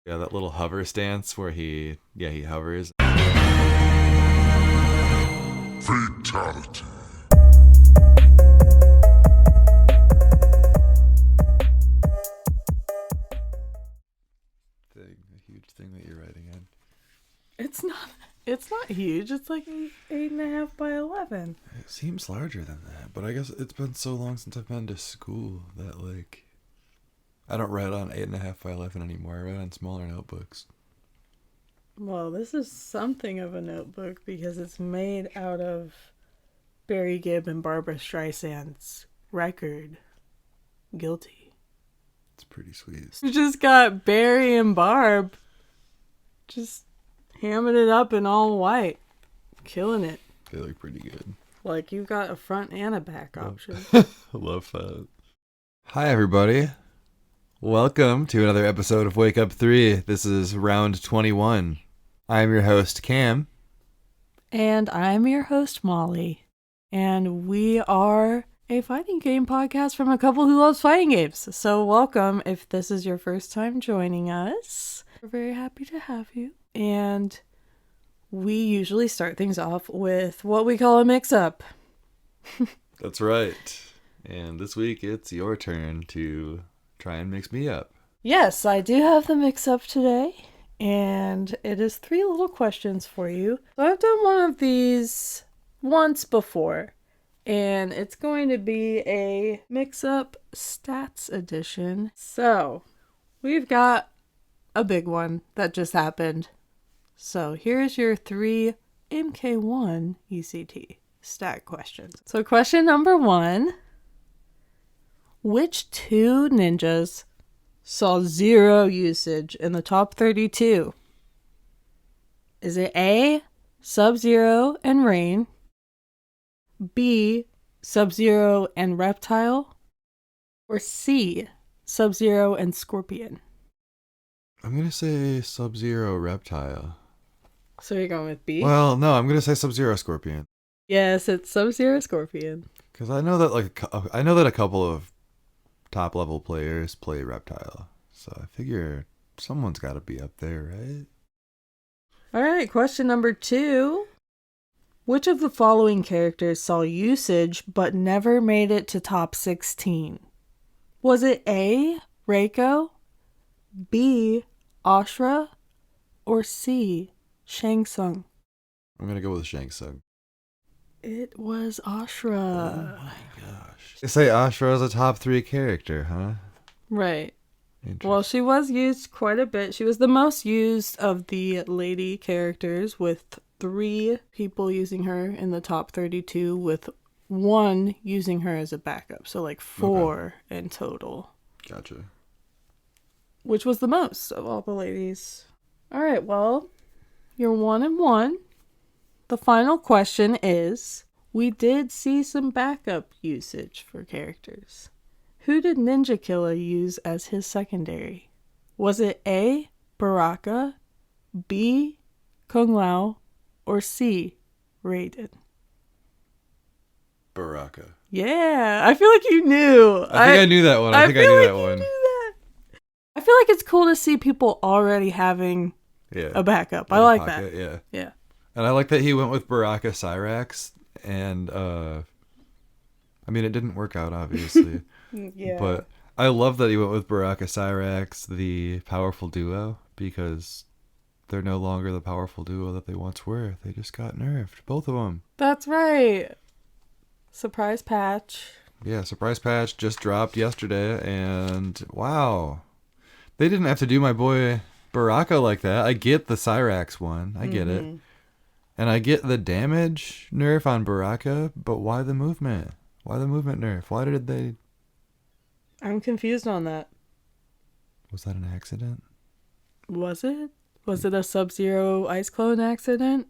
Yeah, that little hover stance where he hovers. Fatality. A huge thing that you're writing in. It's not huge. It's like 8.5 by 11. It seems larger than that, but I guess it's been so long since I've been to school that, like, I don't write on 8.5 by 11 anymore. I write on smaller notebooks. Well, this is something of a notebook because it's made out of Barry Gibb and Barbara Streisand's record, Guilty. It's pretty sweet. You just got Barry and Barb just hamming it up in all white. Killing it. They look pretty good. Like you've got a front and a back option. Love that. Hi, everybody. Welcome to another episode of Wake Up 3. This is round 21. I'm your host, Cam. And I'm your host, Molly. And we are a fighting game podcast from a couple who loves fighting games. So welcome if this is your first time joining us. We're very happy to have you. And we usually start things off with what we call a mix-up. That's right. And this week it's your turn to try and mix me up. Yes, I do have the mix-up today. And it is 3 little questions for you. So I've done one of these once before. And it's going to be a mix-up stats edition. So we've got a big one that just happened. So here's your 3 MK1 ECT stat questions. So question number 1. Which 2 ninjas saw 0 usage in the top 32? Is it A, Sub-Zero and Rain, B, Sub-Zero and Reptile, or C, Sub-Zero and Scorpion? I'm going to say Sub-Zero Reptile. So you're going with B? Well, no, I'm going to say Sub-Zero Scorpion. Yes, it's Sub-Zero Scorpion. Because I know that a couple of top level players play Reptile. So I figure someone's got to be up there, right? All right, question number 2. Which of the following characters saw usage but never made it to top 16? Was it A, Reiko, B, Ashra, or C, Shang Tsung? I'm going to go with Shang Tsung. It was Ashra. Oh my gosh. They say Ashra is a top 3 character, huh? Right. Well, she was used quite a bit. She was the most used of the lady characters, with 3 people using her in the top 32, with 1 using her as a backup. So like 4 in total. Gotcha. Which was the most of all the ladies. All right, well, you're 1-1. The final question is, we did see some backup usage for characters. Who did Ninja Killa use as his secondary? Was it A, Baraka, B, Kung Lao, or C, Raiden? Baraka. Yeah, I feel like you knew. I think I knew that one. I think I knew that one. Knew that. I feel like it's cool to see people already having a backup. I like that. Yeah. Yeah. And I like that he went with Baraka Cyrax. And, I mean, it didn't work out, obviously. Yeah. But I love that he went with Baraka Cyrax, the powerful duo, because they're no longer the powerful duo that they once were. They just got nerfed. Both of them. That's right. Surprise patch. Yeah, surprise patch just dropped yesterday, and wow. They didn't have to do my boy Baraka like that. I get the Cyrax one. I get it. And I get the damage nerf on Baraka, but why the movement? Why the movement nerf? Why did they... I'm confused on that. Was that an accident? Was it? Was it a Sub-Zero Ice Clone accident?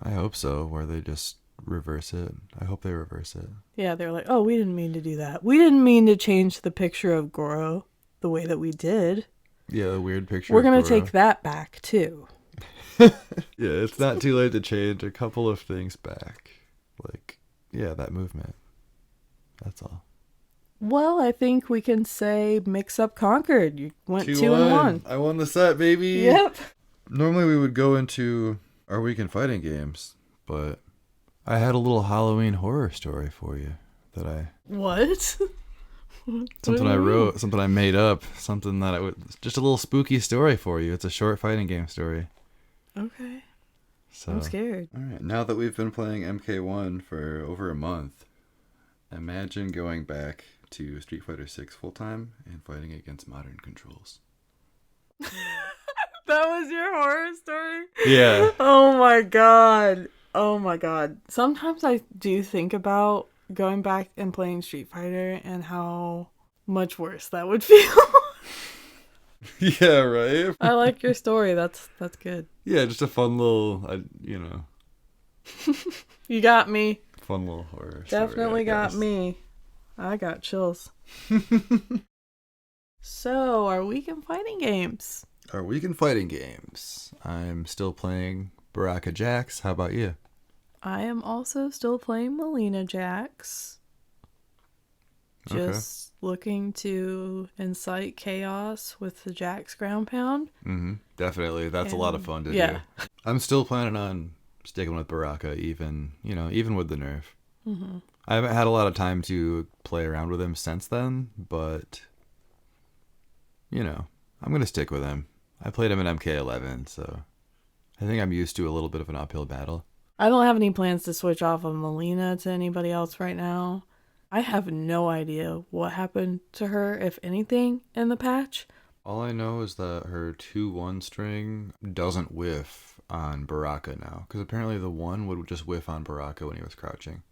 I hope so, where they just reverse it. I hope they reverse it. Yeah, they're like, oh, we didn't mean to do that. We didn't mean to change the picture of Goro the way that we did. Yeah, a weird picture. We're going to take that back, too. Yeah, it's not too late to change a couple of things back. Like, yeah, that movement. That's all. Well, I think we can say Mix Up conquered. You went 2-1. I won the set, baby. Yep. Normally we would go into our weekend fighting games, but I had a little Halloween horror story for you that What? something I wrote, something I made up, something that I would just a little spooky story for you. It's a short fighting game story. Okay. So, I'm scared. All right, now that we've been playing MK1 for over a month, imagine going back to Street Fighter 6 full time and fighting against modern controls. That was your horror story? Yeah. Oh my god. Oh my god. Sometimes I do think about going back and playing Street Fighter and how much worse that would feel. Yeah, right? I like your story. That's good. Yeah, just a fun little, You got me. fun little horror Definitely story, I got guess. me. I got chills. So, our weekend fighting games. Our weekend fighting games. I'm still playing Baraka Jax. How about you? I am also still playing Melina Jax. Just looking to incite chaos with the Jax ground pound. Mm-hmm. Definitely. That's a lot of fun to yeah. do. I'm still planning on sticking with Baraka, even with the nerf. Mm-hmm. I haven't had a lot of time to play around with him since then, but, I'm going to stick with him. I played him in MK11, so I think I'm used to a little bit of an uphill battle. I don't have any plans to switch off of Melina to anybody else right now. I have no idea what happened to her, if anything, in the patch. All I know is that her 2-1 string doesn't whiff on Baraka now, because apparently the 1 would just whiff on Baraka when he was crouching.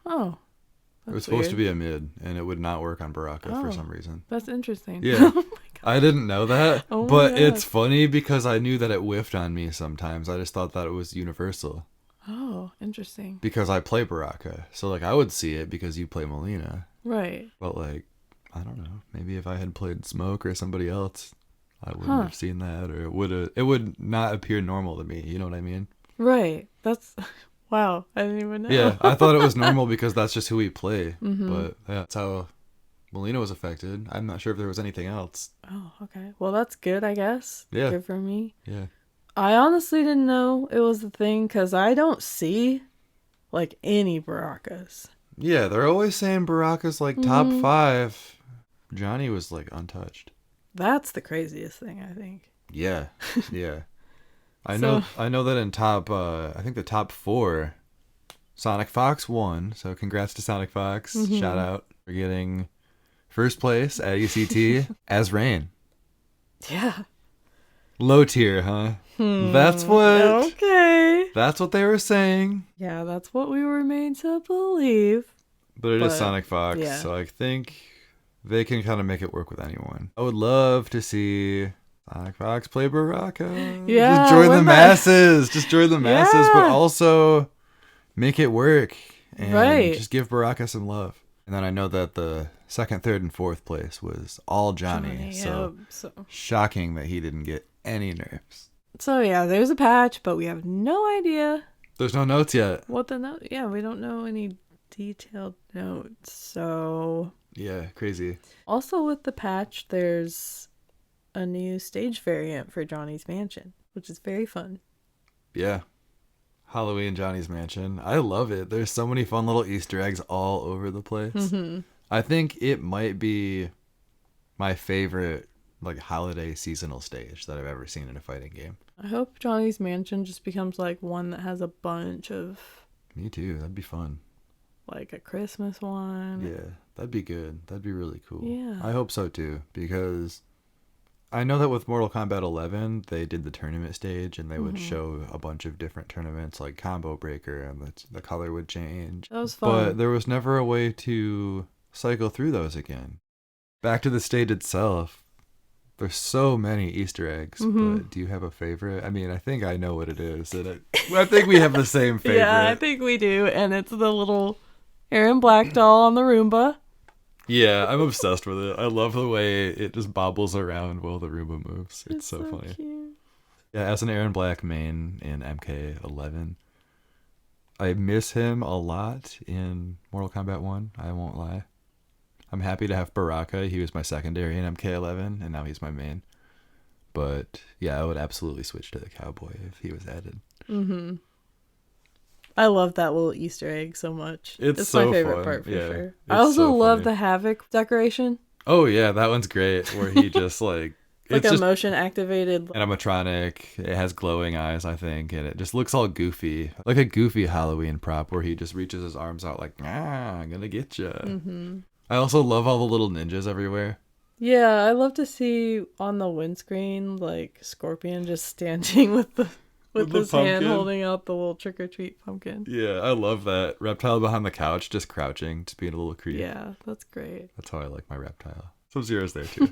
Oh. It was supposed to be a mid, and it would not work on Baraka for some reason. That's interesting. Yeah. Oh my god. I didn't know that, Oh my but God. it's funny because I knew that it whiffed on me sometimes. I just thought that it was universal. Oh, interesting. Because I play Baraka. So, I would see it because you play Melina. Right. But, I don't know. Maybe if I had played Smoke or somebody else, I wouldn't have seen that. Or it would not appear normal to me. You know what I mean? Right. That's... Wow. I didn't even know. Yeah, I thought it was normal because that's just who we play. Mm-hmm. But, yeah, that's how Melina was affected. I'm not sure if there was anything else. Oh, okay. Well, that's good, I guess. Yeah. Good for me. Yeah. I honestly didn't know it was the thing because I don't see, any Barakas. Yeah, they're always saying Baraka's top 5. Johnny was untouched. That's the craziest thing, I think. Yeah, yeah. I So- know that in top, I think the top 4, Sonic Fox won. So congrats to Sonic Fox. Mm-hmm. Shout out for getting first place at UCT as Rain. Yeah. Low tier, huh? That's what. Okay. That's what they were saying. Yeah, that's what we were made to believe. But it is But, Sonic Fox, yeah. so I think they can kind of make it work with anyone. I would love to see Sonic Fox play Baraka. Yeah, Just join the wouldn't that- masses. Just join the masses, but Yeah. also make it work. And Right. just give Baraka some love. And then I know that the 2nd, 3rd, and 4th place was all Johnny. So yeah, so shocking that he didn't get any nerfs. yeah, there's a patch, but we have no idea There's no notes yet. what the note. Yeah, we don't know any detailed notes. So Yeah, crazy. also with the patch, there's a new stage variant for Johnny's Mansion, which is very fun. Yeah. Halloween Johnny's Mansion. I love it. There's so many fun little Easter eggs all over the place. Mm-hmm. I think it might be my favorite holiday seasonal stage that I've ever seen in a fighting game. I hope Johnny's Mansion just becomes one that has a bunch of Me too. That'd be fun. a Christmas one. Yeah, that'd be good. That'd be really cool. Yeah. I hope so too, because I know that with Mortal Kombat 11, they did the tournament stage and they would show a bunch of different tournaments like Combo Breaker and the color would change. That was fun. But there was never a way to cycle through those again. Back to the stage itself, there's so many Easter eggs, but do you have a favorite? I mean, I think I know what it is. And I think we have the same favorite. Yeah, I think we do. And it's the little Aaron Black doll on the Roomba. Yeah, I'm obsessed with it. I love the way it just bobbles around while the Roomba moves. It's so funny. Cute. Yeah, as an Aaron Black main in MK11, I miss him a lot in Mortal Kombat 1. I won't lie. I'm happy to have Baraka. He was my secondary in MK11, and now he's my main. But yeah, I would absolutely switch to the cowboy if he was added. Mm-hmm. I love that little Easter egg so much. It's so my favorite fun. part for Yeah, sure. I also so love funny. the Havoc decoration. Oh yeah, that one's great. Where he just like Like it's a just motion activated. animatronic. It has glowing eyes, I think, and it just looks all goofy, like a goofy Halloween prop where he just reaches his arms out like, I'm gonna get you. Mm-hmm. I also love all the little ninjas everywhere. Yeah, I love to see on the windscreen like Scorpion just standing with With the his hand pumpkin? holding out the little trick or treat pumpkin. Yeah, I love that. Reptile behind the couch, just crouching, just being a little creep. Yeah, that's great. That's how I like my reptile. Sub-Zero's there too.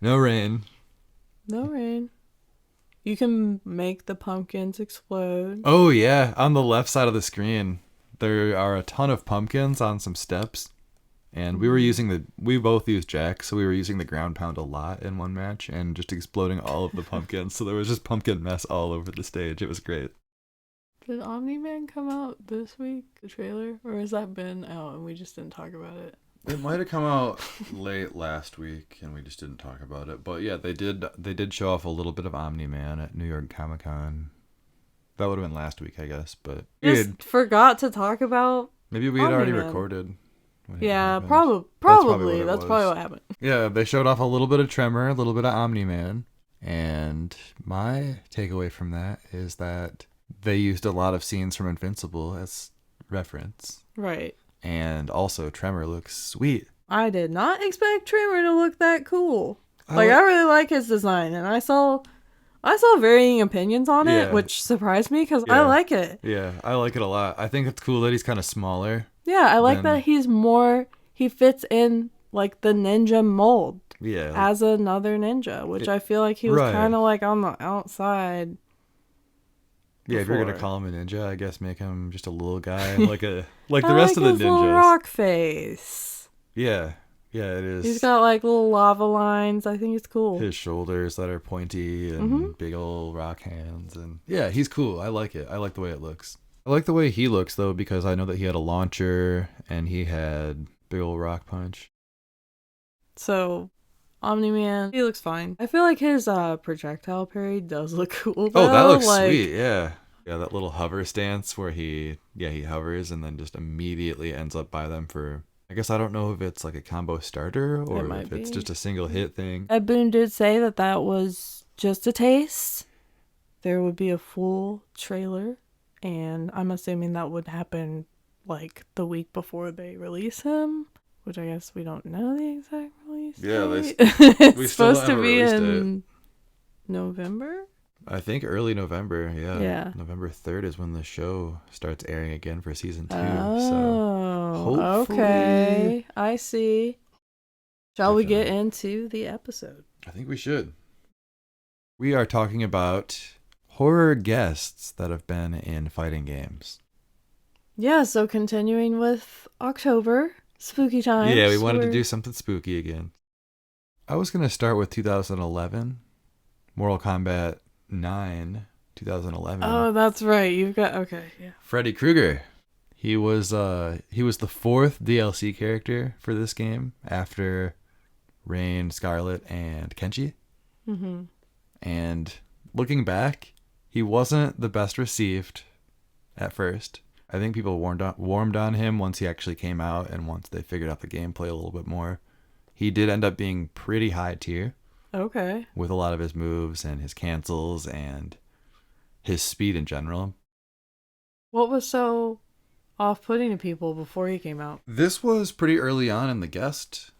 No rain. No rain. You can make the pumpkins explode. Oh yeah, on the left side of the screen, there are a ton of pumpkins on some steps. And we both used Jack, so we were using the ground pound a lot in one match and just exploding all of the pumpkins. So there was just pumpkin mess all over the stage. It was great. Did Omni-Man come out this week, the trailer? Or has that been out and we just didn't talk about it? It might have come out late last week and we just didn't talk about it. But yeah, they did show off a little bit of Omni-Man at New York Comic Con. That would have been last week, I guess, but Just forgot to talk about. maybe we had already Omni-Man. recorded. when it Yeah, happened. probably. That's That's probably probably what what happened. Yeah, they showed off a little bit of Tremor, a little bit of Omni-Man, and my takeaway from that is that they used a lot of scenes from Invincible as reference, Right. and also Tremor looks sweet. I did not expect Tremor to look that cool. I Like, like- I really like his design, and I saw varying opinions on it, Yeah. which surprised me because I Yeah. like it. Yeah, I like it a lot. I think it's cool that he's kind of smaller. Yeah, I like Then- that he fits in like the ninja mold Yeah, as another ninja, which I feel like he was Right. kind of like on the outside. yeah. If you're gonna before. call him a ninja, I guess make him just a little guy, like the I rest of like the his little ninjas. rock face. Yeah, yeah, it is. He's got like little lava lines. I think it's cool. His shoulders that are pointy and Mm-hmm. big old rock hands, and yeah, he's cool. I like it. I like the way it looks. I like the way he looks though, because I know that he had a launcher and he had big old rock punch. So, Omni-Man, he looks fine. I feel like his projectile parry does look cool. Oh, that though. looks Like, sweet. Yeah, yeah, that little hover stance where he hovers and then just immediately ends up by them for. I guess I don't know if it's like a combo starter or might if it's be. just a single hit thing. Ed Boon did say that was just a taste. There would be a full trailer, and I'm assuming that would happen like the week before they release him, which I guess we don't know the exact release Yeah, date. we It's still supposed to haven't be released in November. I think early November. Yeah. November 3rd is when the show starts airing again for season 2. So Oh, hopefully- okay. I see. Shall we get Definitely. into the episode? I think we should. We are talking about horror guests that have been in fighting games. Yeah, so continuing with October, spooky times. Yeah, we wanted to we're- do something spooky again. I was going to start with 2011, Mortal Kombat 9, 2011. Oh, that's right. You've got okay, yeah. Freddy Krueger. He was the 4th DLC character for this game after Rain, Scarlet, and Kenshi. Mm-hmm. And looking back, he wasn't the best received at first. I think people warmed on him once he actually came out and once they figured out the gameplay a little bit more. He did end up being pretty high tier Okay. with a lot of his moves and his cancels and his speed in general. What was so off-putting to people before he came out? This was pretty early on in the guest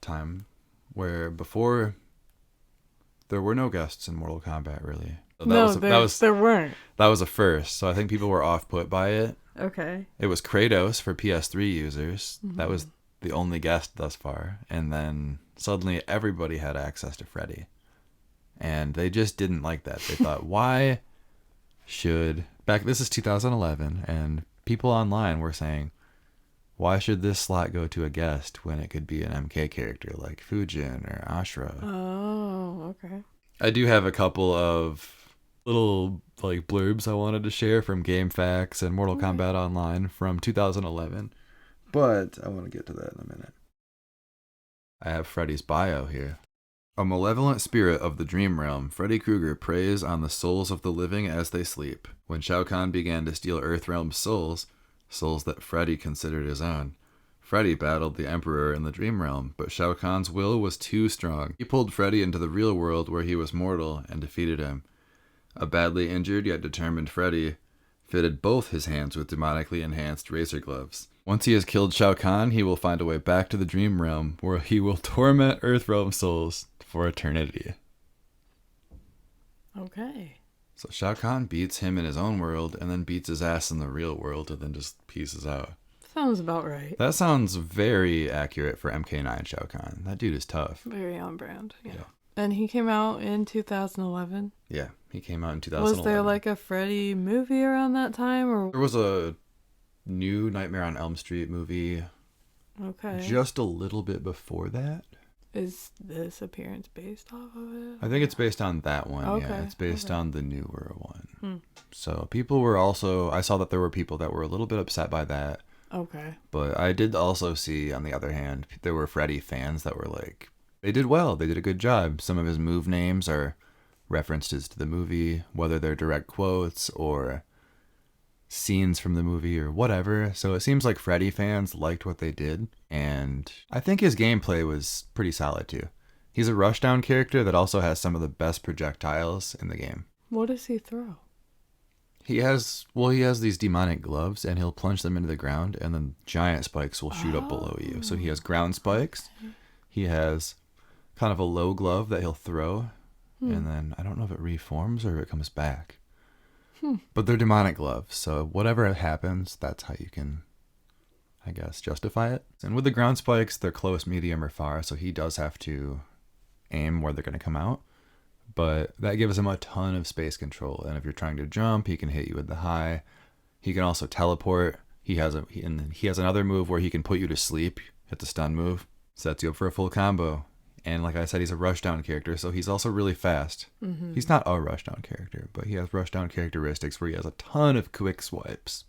time, where before there were no guests in Mortal Kombat really. So there weren't. that was a first. So I think people were off put by it. Okay. It was Kratos for PS3 users. That was the only guest thus far. And then suddenly everybody had access to Freddy. And they just didn't like that. They thought, why should... This is 2011, and people online were saying, why should this slot go to a guest when it could be an MK character like Fujin or Ashura? Oh, okay. I do have a couple of little like blurbs I wanted to share from GameFAQs and Mortal Kombat Online from 2011, but I want to get to that in a minute. I have Freddy's bio here. A malevolent spirit of the dream realm, Freddy Krueger preys on the souls of the living as they sleep. When Shao Kahn began to steal Earthrealm's souls that Freddy considered his own, Freddy battled the Emperor in the dream realm, but Shao Kahn's will was too strong. He pulled Freddy into the real world where he was mortal and defeated him. A badly injured yet determined Freddy fitted both his hands with demonically enhanced razor gloves. Once he has killed Shao Kahn, he will find a way back to the dream realm where he will torment Earthrealm souls for eternity. Okay. So Shao Kahn beats him in his own world and then beats his ass in the real world and then just pieces out. Sounds about right. That sounds very accurate for MK9 Shao Kahn. That dude is tough. Very on brand. Yeah. Yeah. And he came out in 2011. Yeah, he came out in 2011. Was there like a Freddy movie around that time, or There was a new Nightmare on Elm Street movie okay? just a little bit before that. Is this appearance based off of it? I think it's based on that one. Okay. Yeah, it's based on the newer one. Hmm. So people were also, I saw that there were people that were a little bit upset by that. Okay. But I did also see, on the other hand, there were Freddy fans that were like, they did well. They did a good job. Some of his move names are references to the movie, whether they're direct quotes or scenes from the movie or whatever. So it seems like Freddy fans liked what they did. And I think his gameplay was pretty solid too. He's a rushdown character that also has some of the best projectiles in the game. What does he throw? He has these demonic gloves, and he'll plunge them into the ground, and then giant spikes will shoot up below you. So he has ground spikes. He has kind of a low glove that he'll throw, and then I don't know if it reforms or if it comes back. But they're demonic gloves, so whatever happens, that's how you can, I guess, justify it. And with the ground spikes, they're close, medium, or far, so he does have to aim where they're going to come out. But that gives him a ton of space control. And if you're trying to jump, he can hit you with the high. He can also teleport. He has another move where he can put you to sleep. Hit the stun move. Sets you up for a full combo. And like I said, he's a rushdown character, so he's also really fast. Mm-hmm. He's not a rushdown character, but he has rushdown characteristics where he has a ton of quick swipes.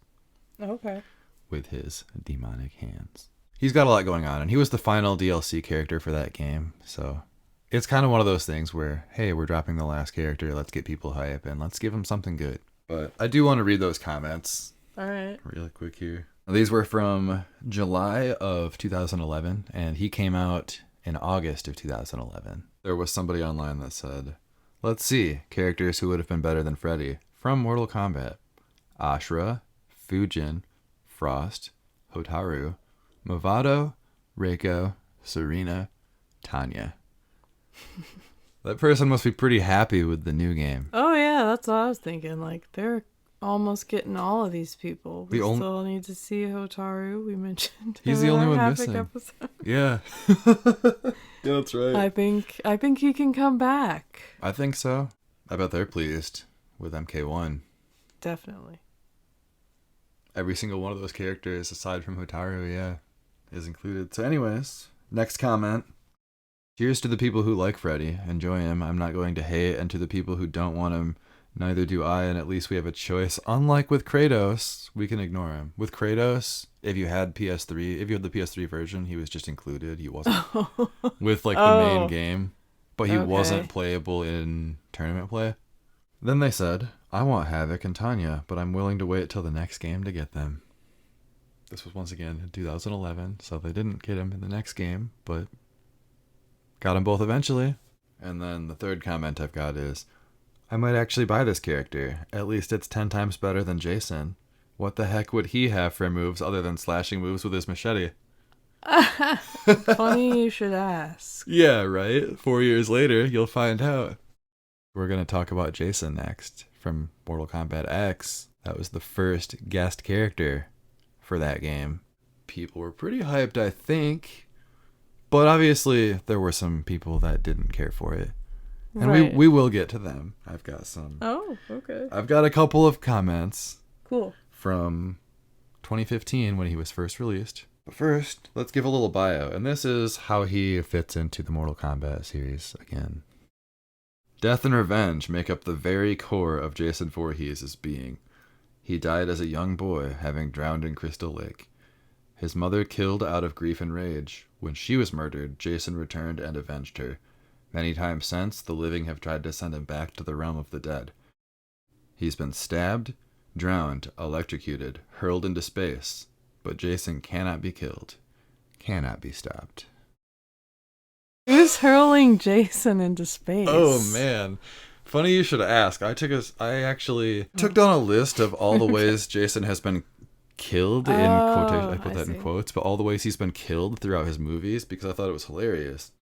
Okay. With his demonic hands. He's got a lot going on, and he was the final DLC character for that game, so it's kind of one of those things where, hey, we're dropping the last character, let's get people hype, and let's give them something good. But I do want to read those comments. All right. Really quick here. These were from July of 2011, and he came out in August of 2011. There was somebody online that said, let's see, characters who would have been better than Freddy from Mortal Kombat. Ashura, Fujin, Frost, Hotaru, Movado, Reiko, Serena, Tanya. That person must be pretty happy with the new game. Oh yeah, that's what I was thinking. Like they're almost getting all of these people. We still need to see Hotaru. We mentioned he's the only one missing. Episode. Yeah. Yeah, that's right. I think he can come back. I think so. I bet they're pleased with MK1. Definitely. Every single one of those characters, aside from Hotaru, yeah, is included. So anyways, next comment. Cheers to the people who like Freddy. Enjoy him. I'm not going to hate. And to the people who don't want him, neither do I, and at least we have a choice. Unlike with Kratos, we can ignore him. With Kratos, if you had the PS3 version, he was just included. He wasn't with like the main game, but he wasn't playable in tournament play. Then they said, I want Havoc and Tanya, but I'm willing to wait till the next game to get them. This was once again in 2011, so they didn't get him in the next game, but got them both eventually. And then the third comment I've got is, I might actually buy this character. At least it's 10 times better than Jason. What the heck would he have for moves other than slashing moves with his machete? Funny you should ask. Yeah, right? 4 years later, you'll find out. We're going to talk about Jason next from Mortal Kombat X. That was the first guest character for that game. People were pretty hyped, I think. But obviously, there were some people that didn't care for it. And we will get to them. I've got some. Oh, okay. I've got a couple of comments. Cool. From 2015 when he was first released. But first, let's give a little bio. And this is how he fits into the Mortal Kombat series again. Death and revenge make up the very core of Jason Voorhees' being. He died as a young boy, having drowned in Crystal Lake. His mother killed out of grief and rage. When she was murdered, Jason returned and avenged her. Many times since, the living have tried to send him back to the realm of the dead. He's been stabbed, drowned, electrocuted, hurled into space, but Jason cannot be killed, cannot be stopped. Who's hurling Jason into space? Oh man, funny you should ask. I actually took down a list of all the ways Jason has been killed in quotation. I put that in quotes, but all the ways he's been killed throughout his movies because I thought it was hilarious.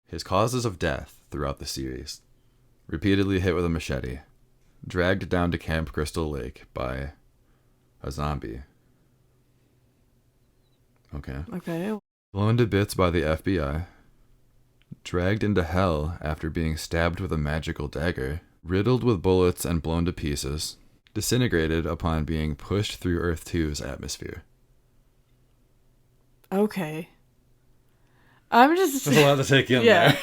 His causes of death throughout the series: repeatedly hit with a machete, dragged down to Camp Crystal Lake by a zombie. Okay. Blown to bits by the FBI. Dragged into hell after being stabbed with a magical dagger. Riddled with bullets and blown to pieces. Disintegrated upon being pushed through Earth 2's atmosphere. Okay. I'm just... There's a lot to take in there.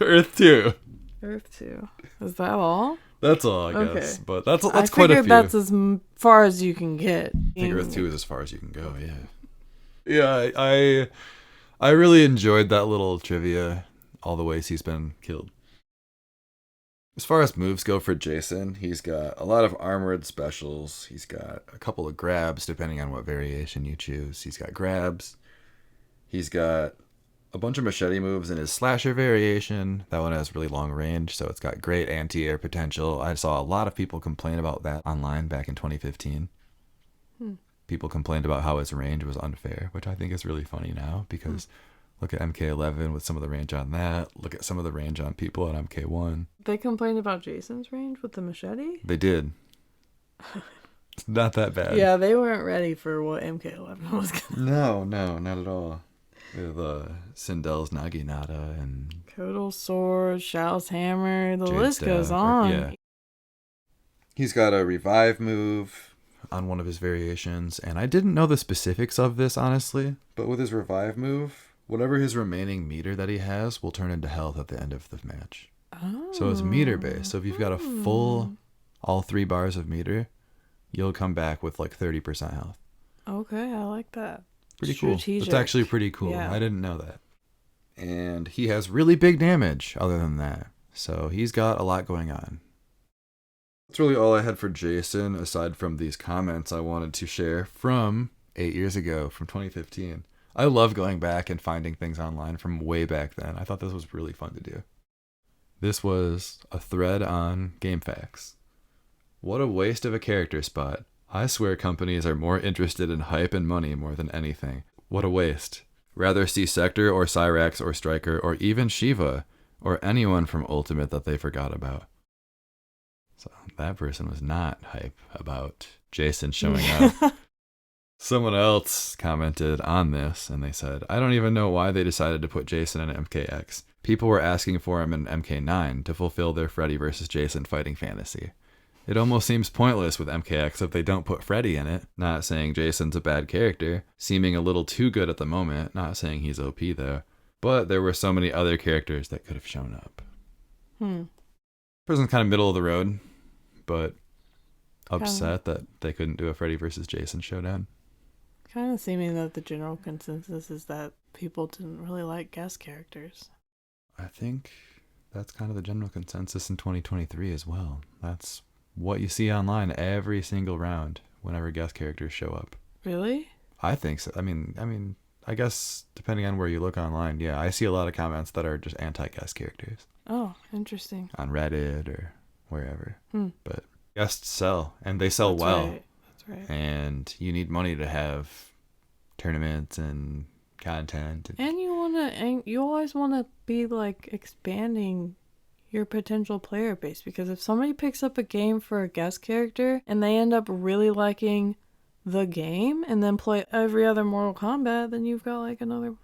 Earth 2. Earth 2. Is that all? That's all, I guess. Okay. But that's I quite a few. that's as far as you can get. I think Earth 2 is as far as you can go, yeah. Yeah, I really enjoyed that little trivia, all the ways he's been killed. As far as moves go for Jason, he's got a lot of armored specials. He's got a couple of grabs, depending on what variation you choose. He's got grabs. He's got a bunch of machete moves in his slasher variation. That one has really long range, so it's got great anti-air potential. I saw a lot of people complain about that online back in 2015. People complained about how his range was unfair, which I think is really funny now because look at MK11 with some of the range on that. Look at some of the range on people on MK1. They complained about Jason's range with the machete? They did. It's not that bad. Yeah, they weren't ready for what MK11 was going to No, not at all. With Sindel's Naginata and Kodal's sword, Shao's hammer, the Jade's list goes staff, on. yeah. He's got a revive move on one of his variations, and I didn't know the specifics of this, honestly, but with his revive move, whatever his remaining meter that he has will turn into health at the end of the match. Oh. So it's meter based. So if you've got a full, all 3 bars of meter, you'll come back with like 30% health. Okay, I like that. Pretty cool. Strategic. That's actually pretty cool. Yeah. I didn't know that. And he has really big damage other than that. So he's got a lot going on. That's really all I had for Jason, aside from these comments I wanted to share from 8 years ago, from 2015. I love going back and finding things online from way back then. I thought this was really fun to do. This was a thread on GameFAQs. What a waste of a character spot. I swear companies are more interested in hype and money more than anything. What a waste. Rather see Sector or Cyrax or Striker or even Shiva or anyone from Ultimate that they forgot about. So that person was not hype about Jason showing up. Someone else commented on this and they said, I don't even know why they decided to put Jason in MKX. People were asking for him in MK9 to fulfill their Freddy vs. Jason fighting fantasy. It almost seems pointless with MKX if they don't put Freddy in it. Not saying Jason's a bad character, seeming a little too good at the moment, not saying he's OP though. But there were so many other characters that could have shown up. Person's kind of middle of the road, but upset that they couldn't do a Freddy vs. Jason showdown. Kind of seeming that the general consensus is that people didn't really like guest characters. I think that's kind of the general consensus in 2023 as well. That's what you see online every single round whenever guest characters show up. Really? I think so. I mean, I guess depending on where you look online, yeah, I see a lot of comments that are just anti-guest characters. Oh, interesting. On Reddit or wherever. But guests sell, and they sell well. Right. That's right. And you need money to have tournaments and content. And you always want to be like expanding your potential player base, because if somebody picks up a game for a guest character and they end up really liking the game and then play every other Mortal Kombat, then you've got like another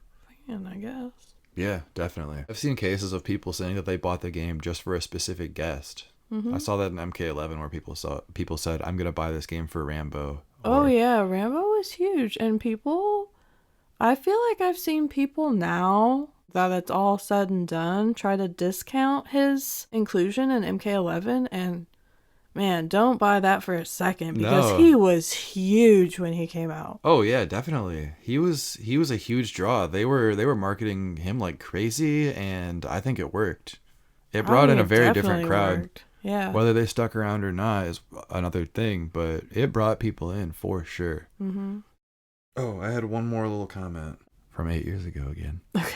fan, I guess. Yeah, definitely. I've seen cases of people saying that they bought the game just for a specific guest. I saw that in MK11 where people said, I'm going to buy this game for Rambo. Oh yeah, Rambo was huge. And I feel like I've seen people now that it's all said and done try to discount his inclusion in MK11, and man, don't buy that for a second, because No. he was huge when he came out. Oh yeah, definitely. He was a huge draw. They were marketing him like crazy, and I think it worked. It brought in a very different crowd. Worked. Yeah. Whether they stuck around or not is another thing, but it brought people in for sure. Mm-hmm. Oh, I had one more little comment from 8 years ago again. Okay.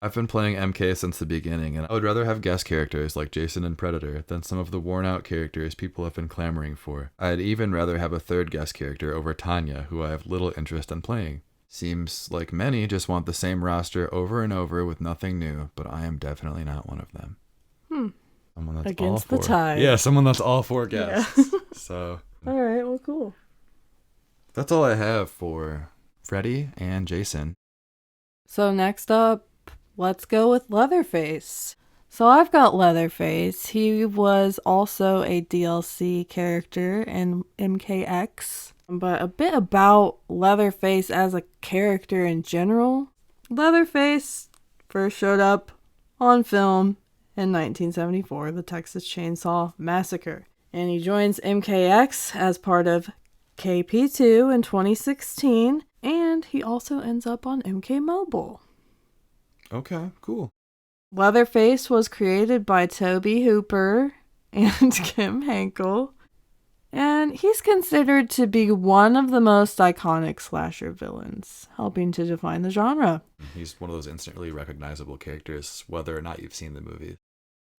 I've been playing MK since the beginning, and I would rather have guest characters like Jason and Predator than some of the worn-out characters people have been clamoring for. I'd even rather have a third guest character over Tanya, who I have little interest in playing. Seems like many just want the same roster over and over with nothing new, but I am definitely not one of them. Someone that's Against all the for, tide. Yeah, someone that's all for guests. Yeah. So, all right, well, cool. that's all I have for Freddy and Jason. So next up, let's go with Leatherface. So I've got Leatherface. He was also a DLC character in MKX. But a bit about Leatherface as a character in general. Leatherface first showed up on film in 1974, the Texas Chainsaw Massacre. And he joins MKX as part of KP2 in 2016. And he also ends up on MK Mobile. Okay, cool. Leatherface was created by Toby Hooper and Kim Henkel, and he's considered to be one of the most iconic slasher villains, helping to define the genre. He's one of those instantly recognizable characters, whether or not you've seen the movie.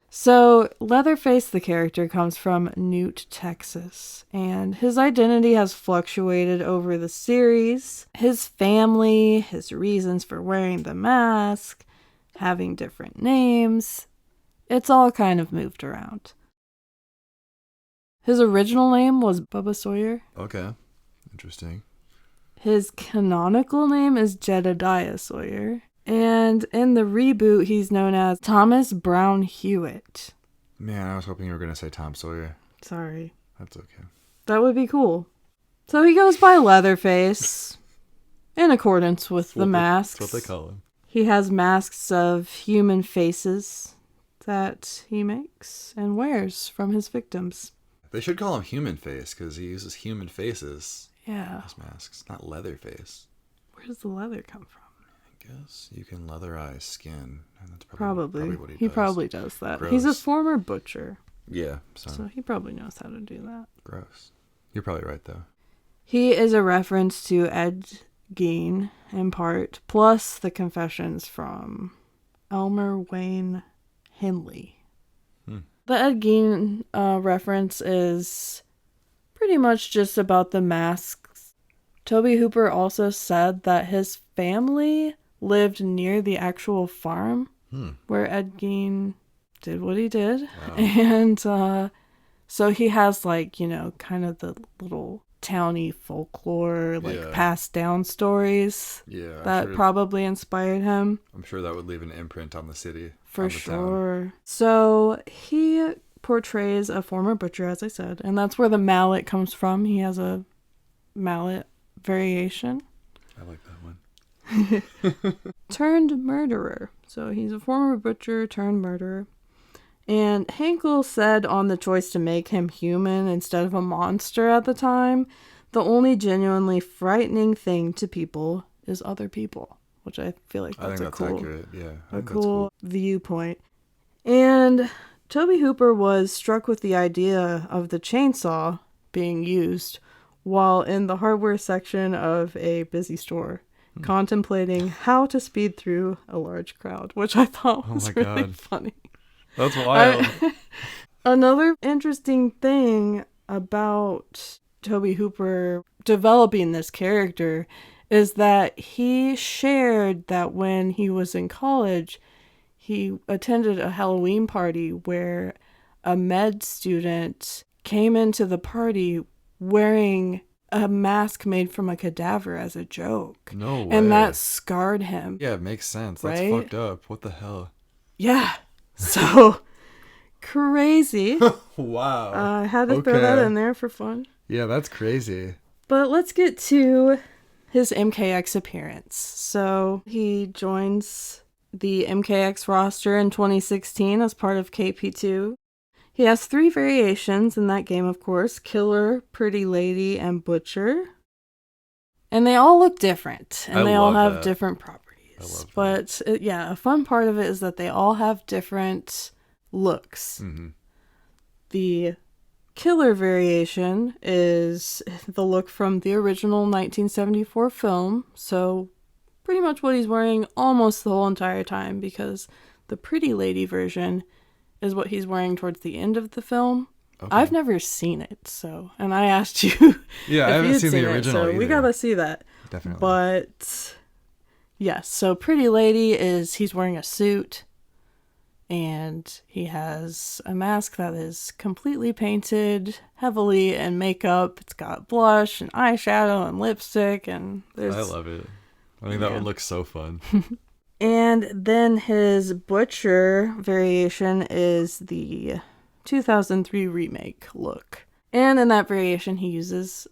So, Leatherface, the character, comes from Newt, Texas, and his identity has fluctuated over the series. His family, his reasons for wearing the mask, having different names, it's all kind of moved around. His original name was Bubba Sawyer. Okay, interesting. His canonical name is Jedediah Sawyer. And in the reboot, he's known as Thomas Brown Hewitt. Man, I was hoping you were going to say Tom Sawyer. Sorry. That's okay. That would be cool. So he goes by Leatherface, in accordance with the masks. That's what they call him. He has masks of human faces that he makes and wears from his victims. They should call him Human Face, because he uses human faces Yeah. as masks, not Leatherface. Where does the leather come from? I guess you can leatherize skin. And that's Probably. what He probably does that. Gross. He's a former butcher, Yeah, so he probably knows how to do that. gross. You're probably right, though. He is a reference to Ed Gein, in part, plus the confessions from Elmer Wayne Henley. The Ed Gein reference is pretty much just about the masks. Toby Hooper also said that his family lived near the actual farm where Ed Gein did what he did. Wow. And so he has, like, you know, kind of the little towny folklore, like passed down stories that probably inspired him. I'm sure that would leave an imprint on the city. For sure. So he portrays a former butcher, as I said, and that's where the mallet comes from. He has a mallet variation. I like that one. Turned murderer. So he's a former butcher turned murderer. And Henkel said on the choice to make him human instead of a monster at the time, the only genuinely frightening thing to people is other people, which I feel like that's accurate. Yeah, a cool viewpoint. And Toby Hooper was struck with the idea of the chainsaw being used while in the hardware section of a busy store, contemplating how to speed through a large crowd, which I thought was really funny. That's wild. Another interesting thing about Toby Hooper developing this character is that he shared that when he was in college, he attended a Halloween party where a med student came into the party wearing a mask made from a cadaver as a joke. No way. And that scarred him. Yeah, it makes sense. That's right? fucked up. What the hell? Yeah. So crazy. Wow. I had to throw that in there for fun. Yeah, that's crazy. But let's get to his MKX appearance. So he joins the MKX roster in 2016 as part of KP2. He has 3 variations in that game, of course: Killer, Pretty Lady, and Butcher. And they all look different, and they all have different properties. I love that. But a fun part of it is that they all have different looks. Mm-hmm. The Killer variation is the look from the original 1974 film, so pretty much what he's wearing almost the whole entire time, because the Pretty Lady version is what he's wearing towards the end of the film. Okay. I've never seen it, and I asked you. Yeah, I haven't seen the original so either. We gotta see that. Definitely. But yes, so Pretty Lady he's wearing a suit, and he has a mask that is completely painted heavily in makeup. It's got blush and eyeshadow and lipstick, and I love it. I think that would look so fun. And then his Butcher variation is the 2003 remake look. And in that variation, he uses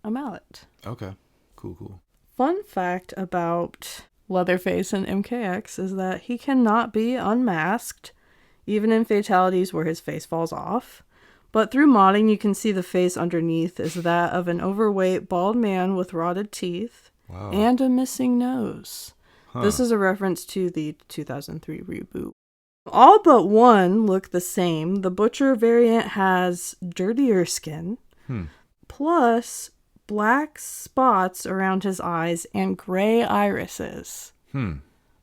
a mallet. Okay. Cool. Fun fact about Leatherface and MKX is that he cannot be unmasked, even in fatalities where his face falls off. But through modding, you can see the face underneath is that of an overweight, bald man with rotted teeth and a missing nose. Huh. This is a reference to the 2003 reboot. All but one look the same. The Butcher variant has dirtier skin, plus black spots around his eyes and gray irises.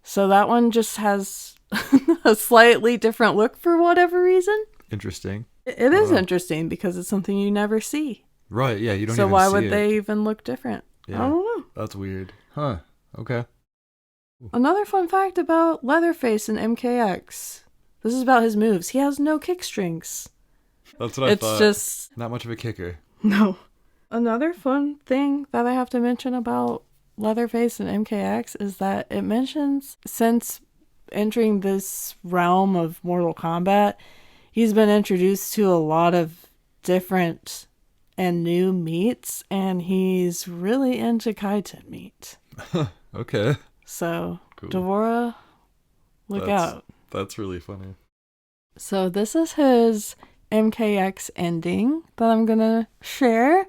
So that one just has a slightly different look for whatever reason. Interesting. It is interesting because it's something you never see. Right, yeah, you don't even see it. So why would they even look different? Yeah, I don't know. That's weird. Huh, okay. Another fun fact about Leatherface and MKX. This is about his moves. He has no kick strings. That's what I thought. It's just not much of a kicker. No. Another fun thing that I have to mention about Leatherface and MKX is that it mentions since entering this realm of Mortal Kombat, he's been introduced to a lot of different and new meats, and he's really into kaiten meat. Okay. So, cool. Devora, look out. That's really funny. So this is his MKX ending that I'm gonna share.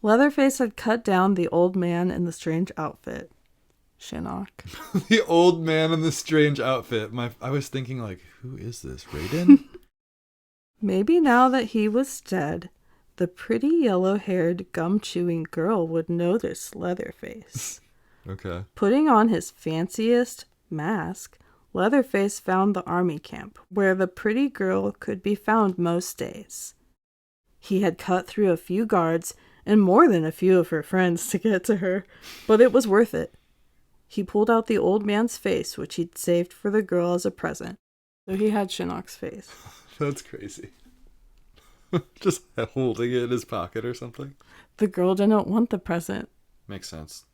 Leatherface had cut down the old man in the strange outfit. Shinnok. The old man in the strange outfit. I was thinking, like, who is this? Raiden? Maybe now that he was dead, the pretty yellow-haired, gum-chewing girl would notice Leatherface. Okay. Putting on his fanciest mask, Leatherface found the army camp, where the pretty girl could be found most days. He had cut through a few guards and more than a few of her friends to get to her, but it was worth it. He pulled out the old man's face, which he'd saved for the girl as a present. So he had Shinnok's face. That's crazy. Just holding it in his pocket or something? The girl didn't want the present. Makes sense.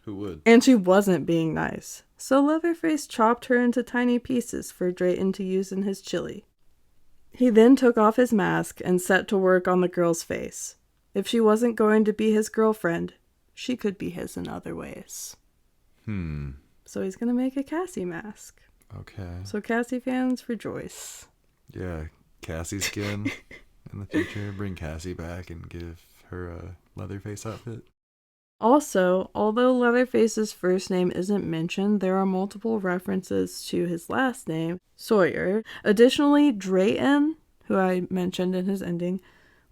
Who would? And she wasn't being nice. So Leatherface chopped her into tiny pieces for Drayton to use in his chili. He then took off his mask and set to work on the girl's face. If she wasn't going to be his girlfriend, she could be his in other ways. So he's going to make a Cassie mask. Okay. So Cassie fans rejoice. Yeah, Cassie skin in the future. Bring Cassie back and give her a Leatherface outfit. Also, although Leatherface's first name isn't mentioned, there are multiple references to his last name, Sawyer. Additionally, Drayton, who I mentioned in his ending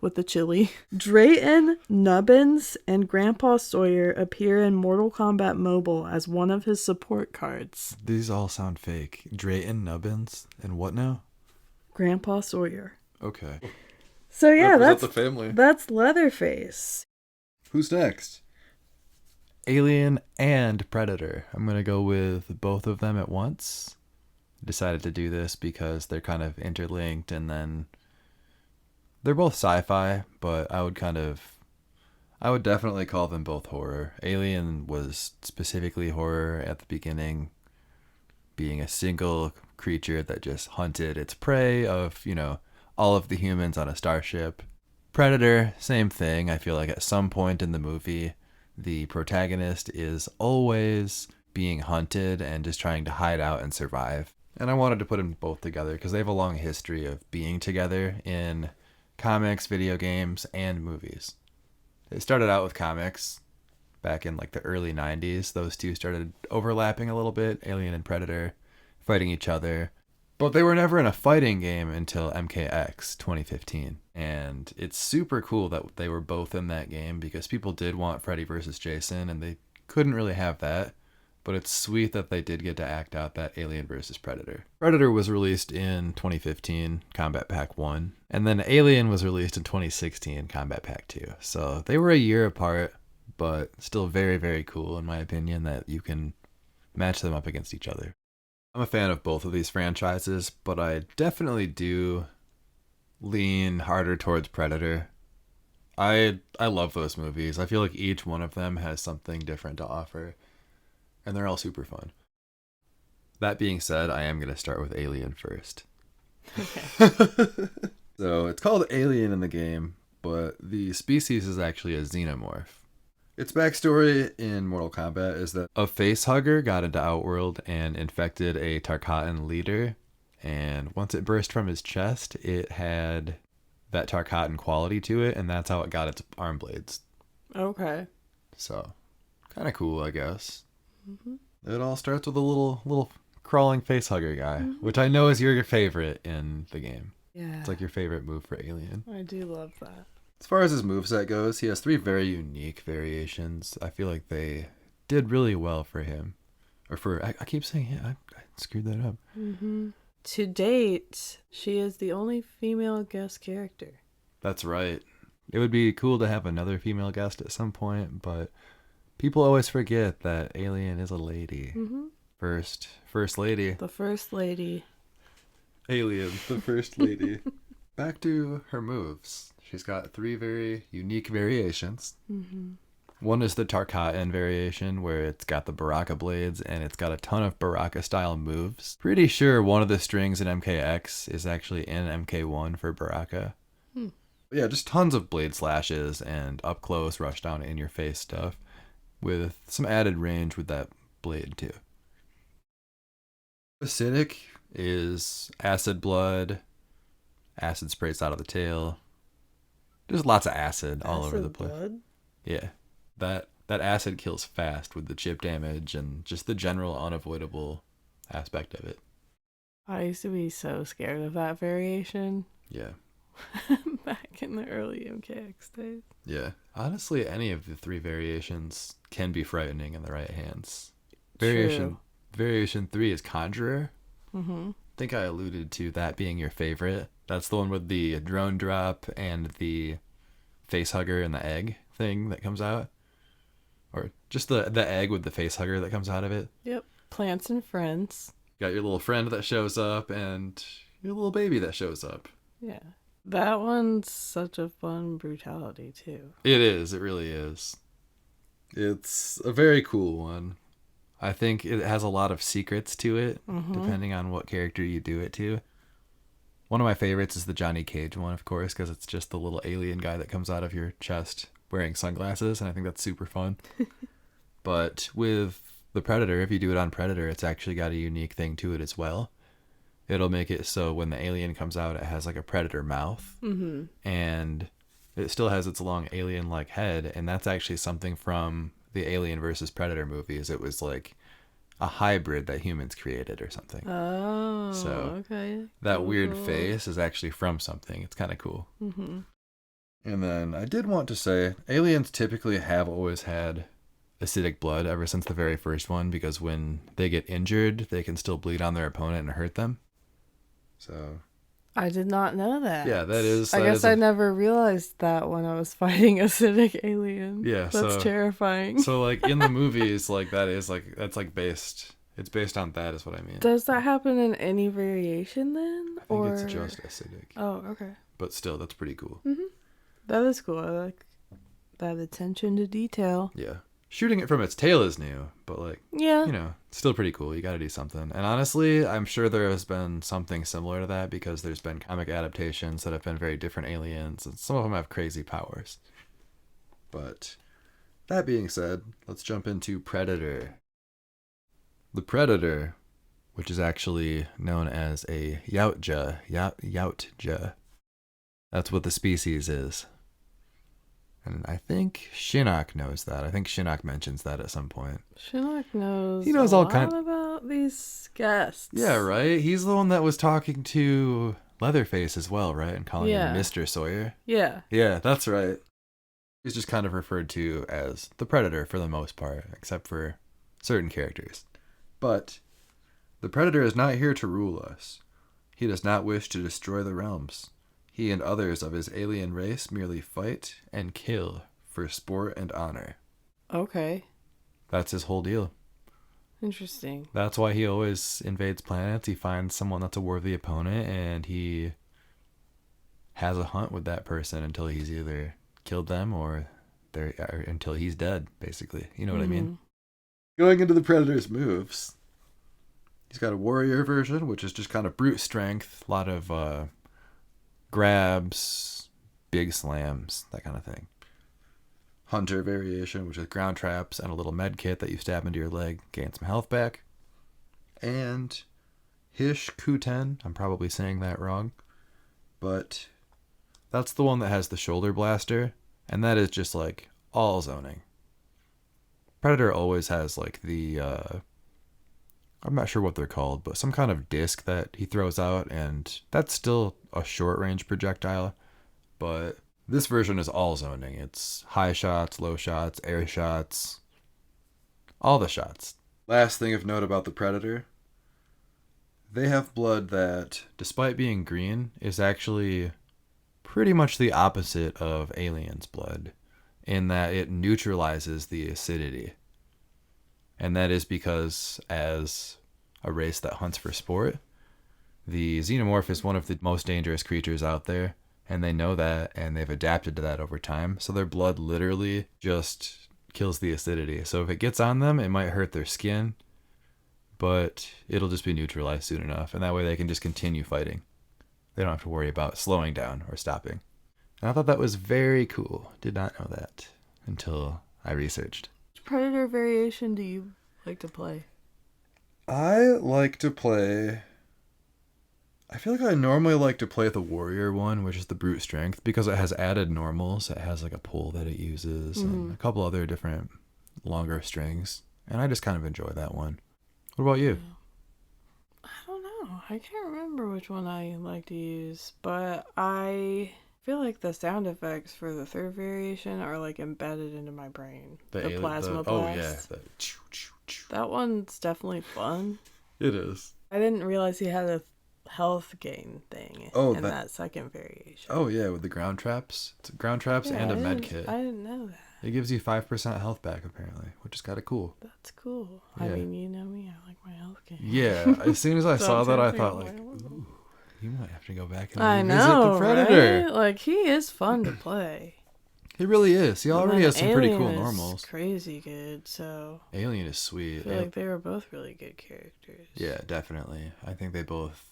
with the chili, Drayton, Nubbins, and Grandpa Sawyer appear in Mortal Kombat Mobile as one of his support cards. These all sound fake. Drayton, Nubbins, and what now? Grandpa Sawyer. Okay. So yeah, that's the family. That's Leatherface. Who's next? Alien and Predator. I'm going to go with both of them at once. Decided to do this because they're kind of interlinked, and then they're both sci-fi, but I would definitely call them both horror. Alien was specifically horror at the beginning, being a single creature that just hunted its prey of, all of the humans on a starship. Predator, same thing. I feel like at some point in the movie, the protagonist is always being hunted and just trying to hide out and survive. And I wanted to put them both together because they have a long history of being together in comics, video games, and movies. It started out with comics back in like the early 90s. Those two started overlapping a little bit, Alien and Predator, fighting each other. But they were never in a fighting game until MKX 2015. And it's super cool that they were both in that game because people did want Freddy versus Jason and they couldn't really have that. But it's sweet that they did get to act out that Alien versus Predator. Predator was released in 2015, Combat Pack 1. And then Alien was released in 2016, Combat Pack 2. So they were a year apart, but still very, very cool in my opinion that you can match them up against each other. I'm a fan of both of these franchises, but I definitely do lean harder towards Predator. I love those movies. I feel like each one of them has something different to offer. And they're all super fun. That being said, I am going to start with Alien first. Okay. So it's called Alien in the game, but the species is actually a xenomorph. Its backstory in Mortal Kombat is that a facehugger got into Outworld and infected a Tarkatan leader. And once it burst from his chest, it had that Tarkatan quality to it, and that's how it got its arm blades. Okay. So, kind of cool, I guess. Mm-hmm. It all starts with a little crawling facehugger guy, which I know is your favorite in the game. Yeah. It's like your favorite move for Alien. I do love that. As far as his moveset goes, he has 3 very unique variations. I feel like they did really well for him. Or for, I keep saying him, I screwed that up. Mm-hmm. To date, she is the only female guest character. That's right. It would be cool to have another female guest at some point, but people always forget that Alien is a lady. Mm-hmm. First lady. The first lady. Alien, the first lady. Back to her moves. She's got 3 very unique variations. Mm-hmm. One is the Tarkatan variation, where it's got the Baraka blades, and it's got a ton of Baraka-style moves. Pretty sure one of the strings in MKX is actually in MK1 for Baraka. Yeah, just tons of blade slashes and up-close, rush-down, in-your-face stuff, with some added range with that blade, too. Acidic is acid blood, acid sprays out of the tail. There's lots of acid all over the place. Blood? Yeah. That acid kills fast with the chip damage and just the general unavoidable aspect of it. I used to be so scared of that variation. Yeah. Back in the early MKX days. Yeah. Honestly, any of the 3 variations can be frightening in the right hands. Variation 3 is Conjurer. Mm-hmm. I think I alluded to that being your favorite. That's the one with the drone drop and the facehugger and the egg thing that comes out. Or just the egg with the facehugger that comes out of it. Yep. Plants and friends. You got your little friend that shows up and your little baby that shows up. Yeah. That one's such a fun brutality, too. It is. It really is. It's a very cool one. I think it has a lot of secrets to it, depending on what character you do it to. One of my favorites is the Johnny Cage one, of course, because it's just the little alien guy that comes out of your chest wearing sunglasses, and I think that's super fun. But with the Predator, if you do it on Predator, it's actually got a unique thing to it as well. It'll make it so when the alien comes out, it has like a predator mouth, and it still has its long alien-like head, and that's actually something from the Alien versus Predator movies. It was like a hybrid that humans created or something. Oh, so okay. That weird face is actually from something. It's kind of cool. Mm-hmm. And then I did want to say, aliens typically have always had acidic blood ever since the very first one, because when they get injured, they can still bleed on their opponent and hurt them. So I did not know that. Yeah, that is. I guess I never realized that when I was fighting acidic aliens. Yeah, that's terrifying. So like in the movies, like that's based. It's based on that, is what I mean. Does that happen in any variation then? I think it's just acidic. Oh, okay. But still, that's pretty cool. Mm-hmm. That is cool. I like that attention to detail. Yeah. Shooting it from its tail is new, but yeah, it's still pretty cool. You got to do something. And honestly, I'm sure there has been something similar to that, because there's been comic adaptations that have been very different aliens, and some of them have crazy powers. But that being said, let's jump into Predator. The Predator which is actually known as a yautja. Yautja. That's what the species is. And I think Shinnok knows that. I think Shinnok mentions that at some point. Shinnok knows, He knows a all lot about these guests. Yeah, right? He's the one that was talking to Leatherface as well, right? And calling him Mr. Sawyer. Yeah. Yeah, that's right. He's just kind of referred to as the Predator for the most part, except for certain characters. But the Predator is not here to rule us. He does not wish to destroy the realms. He and others of his alien race merely fight and kill for sport and honor. Okay. That's his whole deal. Interesting. That's why he always invades planets. He finds someone that's a worthy opponent, and he has a hunt with that person until he's either killed them or until he's dead, basically. You know what I mean? Going into the Predator's moves, he's got a warrior version, which is just kind of brute strength, a lot of grabs, big slams, that kind of thing. Hunter variation, which is ground traps and a little med kit that you stab into your leg, gain some health back. And Hish Kuten, I'm probably saying that wrong, but that's the one that has the shoulder blaster, and that is just like all zoning. Predator always has like the I'm not sure what they're called, but some kind of disc that he throws out, and that's still a short range projectile, but this version is all zoning. It's high shots, low shots, air shots, all the shots. Last thing of note about the Predator, they have blood that, despite being green, is actually pretty much the opposite of aliens' blood, in that it neutralizes the acidity. And that is because, as a race that hunts for sport, the xenomorph is one of the most dangerous creatures out there, and they know that, and they've adapted to that over time. So their blood literally just kills the acidity. So if it gets on them, it might hurt their skin, but it'll just be neutralized soon enough, and that way they can just continue fighting. They don't have to worry about slowing down or stopping. And I thought that was very cool. Did not know that until I researched. Which Predator variation do you like to play? I like to play... I feel like I normally like to play the warrior one, which is the brute strength, because it has added normals. It has like a pull that it uses and a couple other different longer strings. And I just kind of enjoy that one. What about you? I don't know. I can't remember which one I like to use, but I feel like the sound effects for the third variation are like embedded into my brain. The plasma blast. Oh yeah. That one's definitely fun. It is. I didn't realize he had a health gain thing in that second variation. Oh yeah, with the ground traps. It's ground traps and a med kit. I didn't know that. It gives you 5% health back apparently, which is kind of cool. That's cool. Yeah. I mean, you know me, I like my health gain. Yeah, as soon as I saw that, I thought like, ooh, you might have to go back and revisit the Predator. Right? Like, he is fun to play. He really is. He already has some pretty cool normals. Crazy good, so Alien is sweet. I feel like they were both really good characters. Yeah, definitely. I think they both...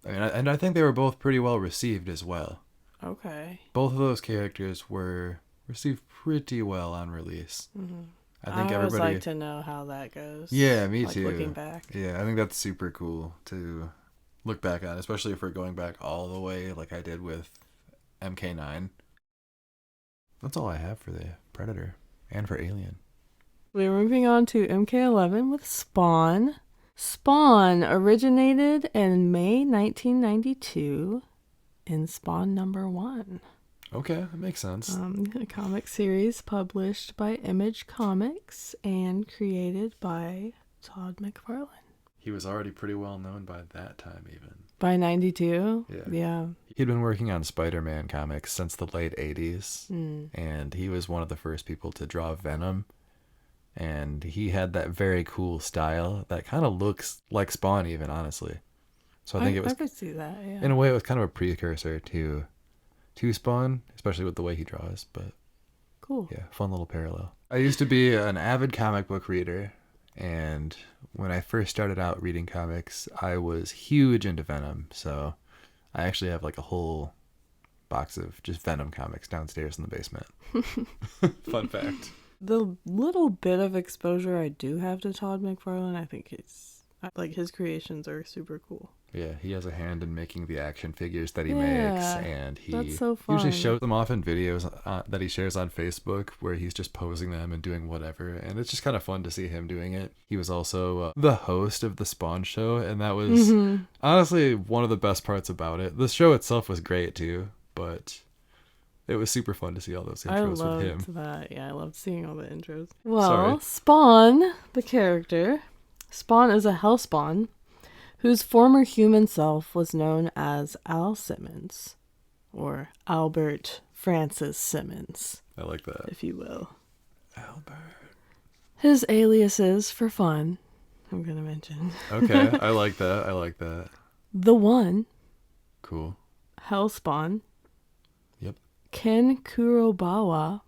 I think they were both pretty well received as well. Okay. Both of those characters were received pretty well on release. Mm-hmm. I think I everybody... always like to know how that goes. Yeah, me too. Looking back. Yeah, I think that's super cool to look back on, especially if we're going back all the way like I did with MK9. That's all I have for the Predator and for Alien. We're moving on to MK11 with Spawn. Spawn originated in May 1992 in Spawn number 1. Okay, that makes sense. A comic series published by Image Comics and created by Todd McFarlane. He was already pretty well known by that time, even. By 92? Yeah. He'd been working on Spider-Man comics since the late 80s, and he was one of the first people to draw Venom. And he had that very cool style that kind of looks like Spawn, even, honestly. So I think it was... I could see that, yeah. In a way, it was kind of a precursor to Spawn, especially with the way he draws, but... Cool. Yeah, fun little parallel. I used to be an avid comic book reader, and when I first started out reading comics, I was huge into Venom, so I actually have like a whole box of just Venom comics downstairs in the basement. Fun fact. The little bit of exposure I do have to Todd McFarlane, I think he's Like, his creations are super cool. Yeah, he has a hand in making the action figures that he makes, and he that's so fun. usually shows them off in videos that he shares on Facebook where he's just posing them and doing whatever, and it's just kind of fun to see him doing it. He was also the host of the Spawn show, and that was honestly one of the best parts about it. The show itself was great too, but it was super fun to see all those intros with him. That. Yeah, I loved seeing all the intros. Well, Spawn, the character. Spawn is a Hellspawn whose former human self was known as Al Simmons, or Albert Francis Simmons. I like that. If you will. Albert. His aliases, for fun, I'm going to mention. Okay, I like that. The One. Cool. Hellspawn. Yep. Ken Kurobawa.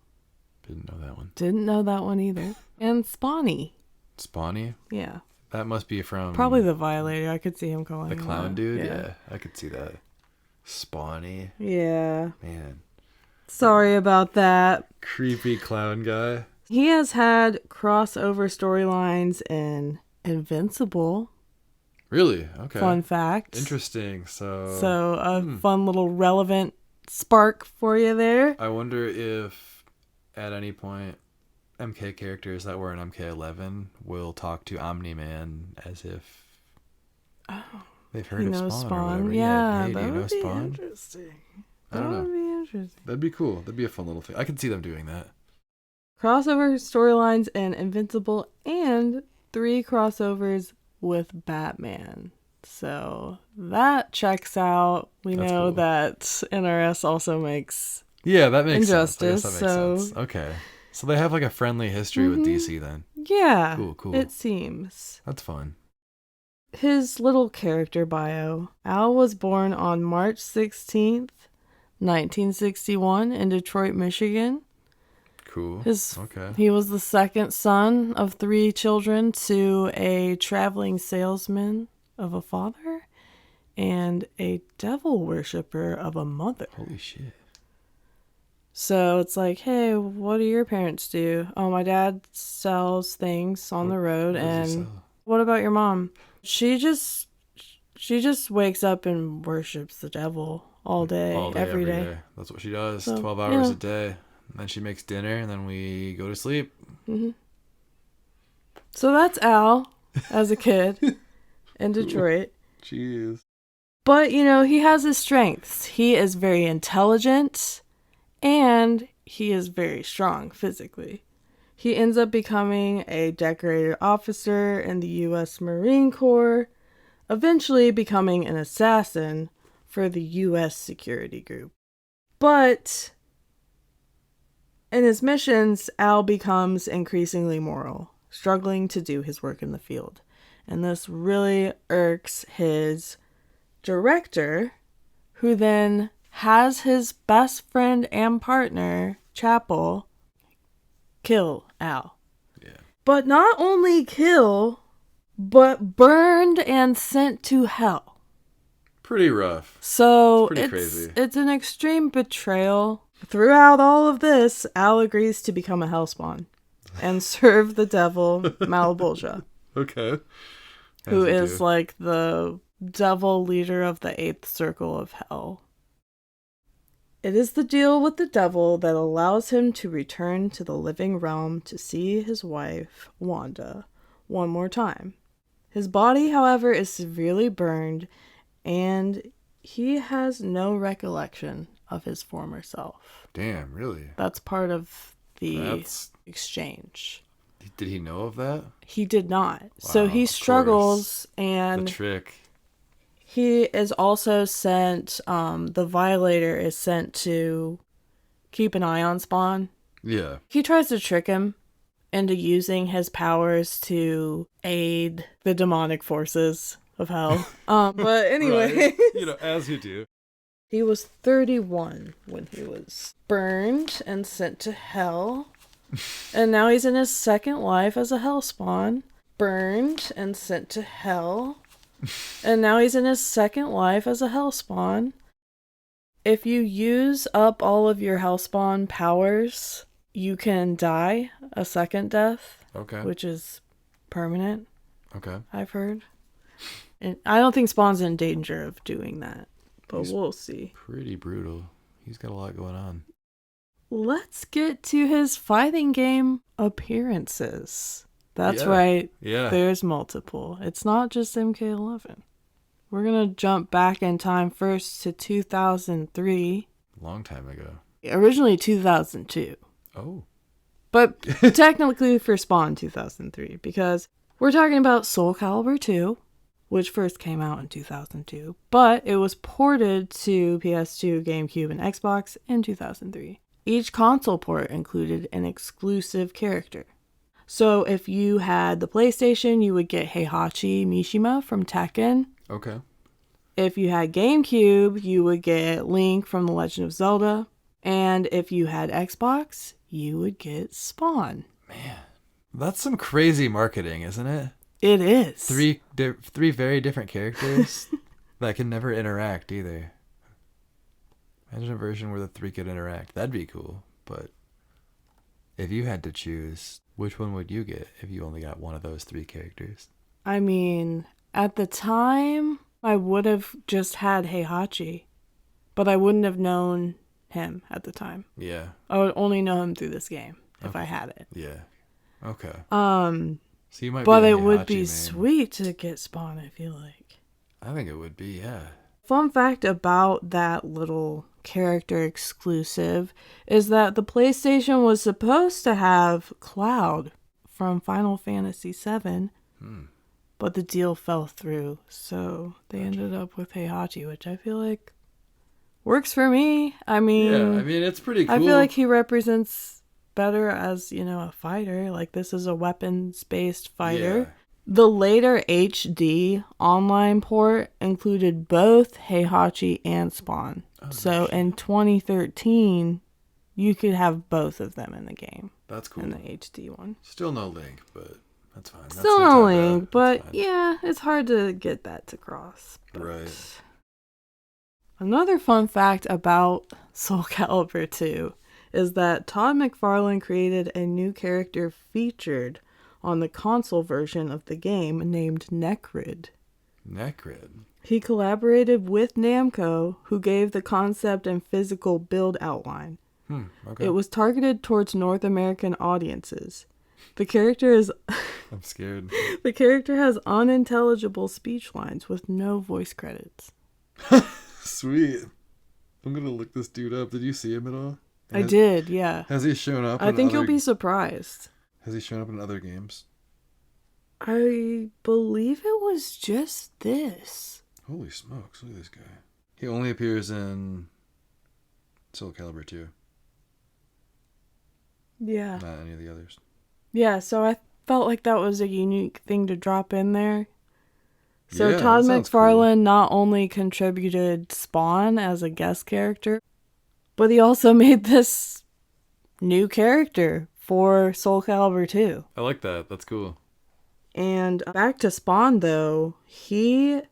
Didn't know that one. Didn't know that one either. And Spawny. Spawny? Yeah. That must be from... Probably the Violator. I could see him calling the him clown that. dude? Yeah, I could see that. Spawny. Yeah. Man. Sorry about that. Creepy clown guy. He has had crossover storylines in Invincible. Really? Okay. Fun fact. Interesting. So a fun little relevant spark for you there. I wonder if at any point MK characters that were in MK11 will talk to Omni-Man as if they've heard of Spawn or whatever. Yeah, hey, that do you know would Spawn? be interesting. I don't know. That would be interesting. That'd be cool. That'd be a fun little thing. I could see them doing that. Crossover storylines in Invincible and 3 crossovers with Batman. So that checks out. That's know cool. That NRS also makes that makes Injustice, sense. I guess that makes sense. Okay. So they have like a friendly history with DC then. Yeah. Cool. It seems. That's fun. His little character bio. Al was born on March 16th, 1961 in Detroit, Michigan. Cool. He was the second son of 3 children to a traveling salesman of a father and a devil worshiper of a mother. Holy shit. So it's like, hey, what do your parents do? Oh, my dad sells things on the road. And what about your mom? She just wakes up and worships the devil all day every day. That's what she does. So, 12 hours a day. And then she makes dinner and then we go to sleep. Mm-hmm. So that's Al as a kid in Detroit. Jeez. But, he has his strengths. He is very intelligent. And he is very strong physically. He ends up becoming a decorated officer in the U.S. Marine Corps, eventually becoming an assassin for the U.S. security group. But in his missions, Al becomes increasingly moral, struggling to do his work in the field. And this really irks his director, who then has his best friend and partner, Chapel, kill Al. Yeah. But not only kill, but burned and sent to hell. Pretty rough. So it's pretty crazy. It's an extreme betrayal. Throughout all of this, Al agrees to become a Hellspawn and serve the devil Malebolgia. Okay. Who is like the devil leader of the 8th circle of hell. It is the deal with the devil that allows him to return to the living realm to see his wife, Wanda, one more time. His body, however, is severely burned, and he has no recollection of his former self. Damn, really? That's part of the exchange. Did he know of that? He did not. Wow, so he struggles, and the trick. He is also sent, the Violator is sent to keep an eye on Spawn. Yeah. He tries to trick him into using his powers to aid the demonic forces of hell. But anyway. Right. As you do. He was 31 when he was burned and sent to hell. And now he's in his second life as a Hellspawn. Burned and sent to hell. And now he's in his second life as a Hellspawn. If you use up all of your Hellspawn powers, you can die a second death. Okay. Which is permanent. Okay. I've heard. I don't think Spawn's in danger of doing that, but we'll see. Pretty brutal. He's got a lot going on. Let's get to his fighting game appearances. That's right. Yeah. There's multiple. It's not just MK11. We're going to jump back in time first to 2003. Long time ago. Originally 2002. Oh. But technically for Spawn 2003, because we're talking about Soul Calibur II, which first came out in 2002, but it was ported to PS2, GameCube, and Xbox in 2003. Each console port included an exclusive character. So if you had the PlayStation, you would get Heihachi Mishima from Tekken. Okay. If you had GameCube, you would get Link from The Legend of Zelda. And if you had Xbox, you would get Spawn. Man, that's some crazy marketing, isn't it? It is. Three very different characters that can never interact either. Imagine a version where the three could interact. That'd be cool. But if you had to choose, which one would you get if you only got one of those three characters? I mean, at the time, I would have just had Heihachi, but I wouldn't have known him at the time. Yeah. I would only know him through this game if I had it. Yeah. Okay. So you might but be it would Heihachi, be man. sweet to get Spawn, I feel like. I think it would be, yeah. Fun fact about that little character exclusive is that the PlayStation was supposed to have Cloud from Final Fantasy VII, but the deal fell through, so they ended up with Heihachi, which I feel like works for me. I mean, it's pretty cool. I feel like he represents better as, a fighter. Like, this is a weapons-based fighter. Yeah. The later HD online port included both Heihachi and Spawn. So in 2013, you could have both of them in the game. That's cool. In the HD one. Still no Link, but that's fine. Still no Link, but yeah, it's hard to get that to cross. Right. Another fun fact about Soul Calibur 2 is that Todd McFarlane created a new character featured on the console version of the game named Necrid. Necrid? He collaborated with Namco, who gave the concept and physical build outline. Okay. It was targeted towards North American audiences. The character is... I'm scared. The character has unintelligible speech lines with no voice credits. Sweet. I'm gonna look this dude up. Did you see him at all? I did, yeah. Has he shown up? I think you'll be surprised. Has he shown up in other games? I believe it was just this. Holy smokes, look at this guy. He only appears in Soul Calibur 2. Yeah. Not any of the others. Yeah, so I felt like that was a unique thing to drop in there. So Yeah, Todd that sounds McFarlane not only contributed Spawn as a guest character, but he also made this new character for Soul Calibur 2. I like that. That's cool. And back to Spawn, though, he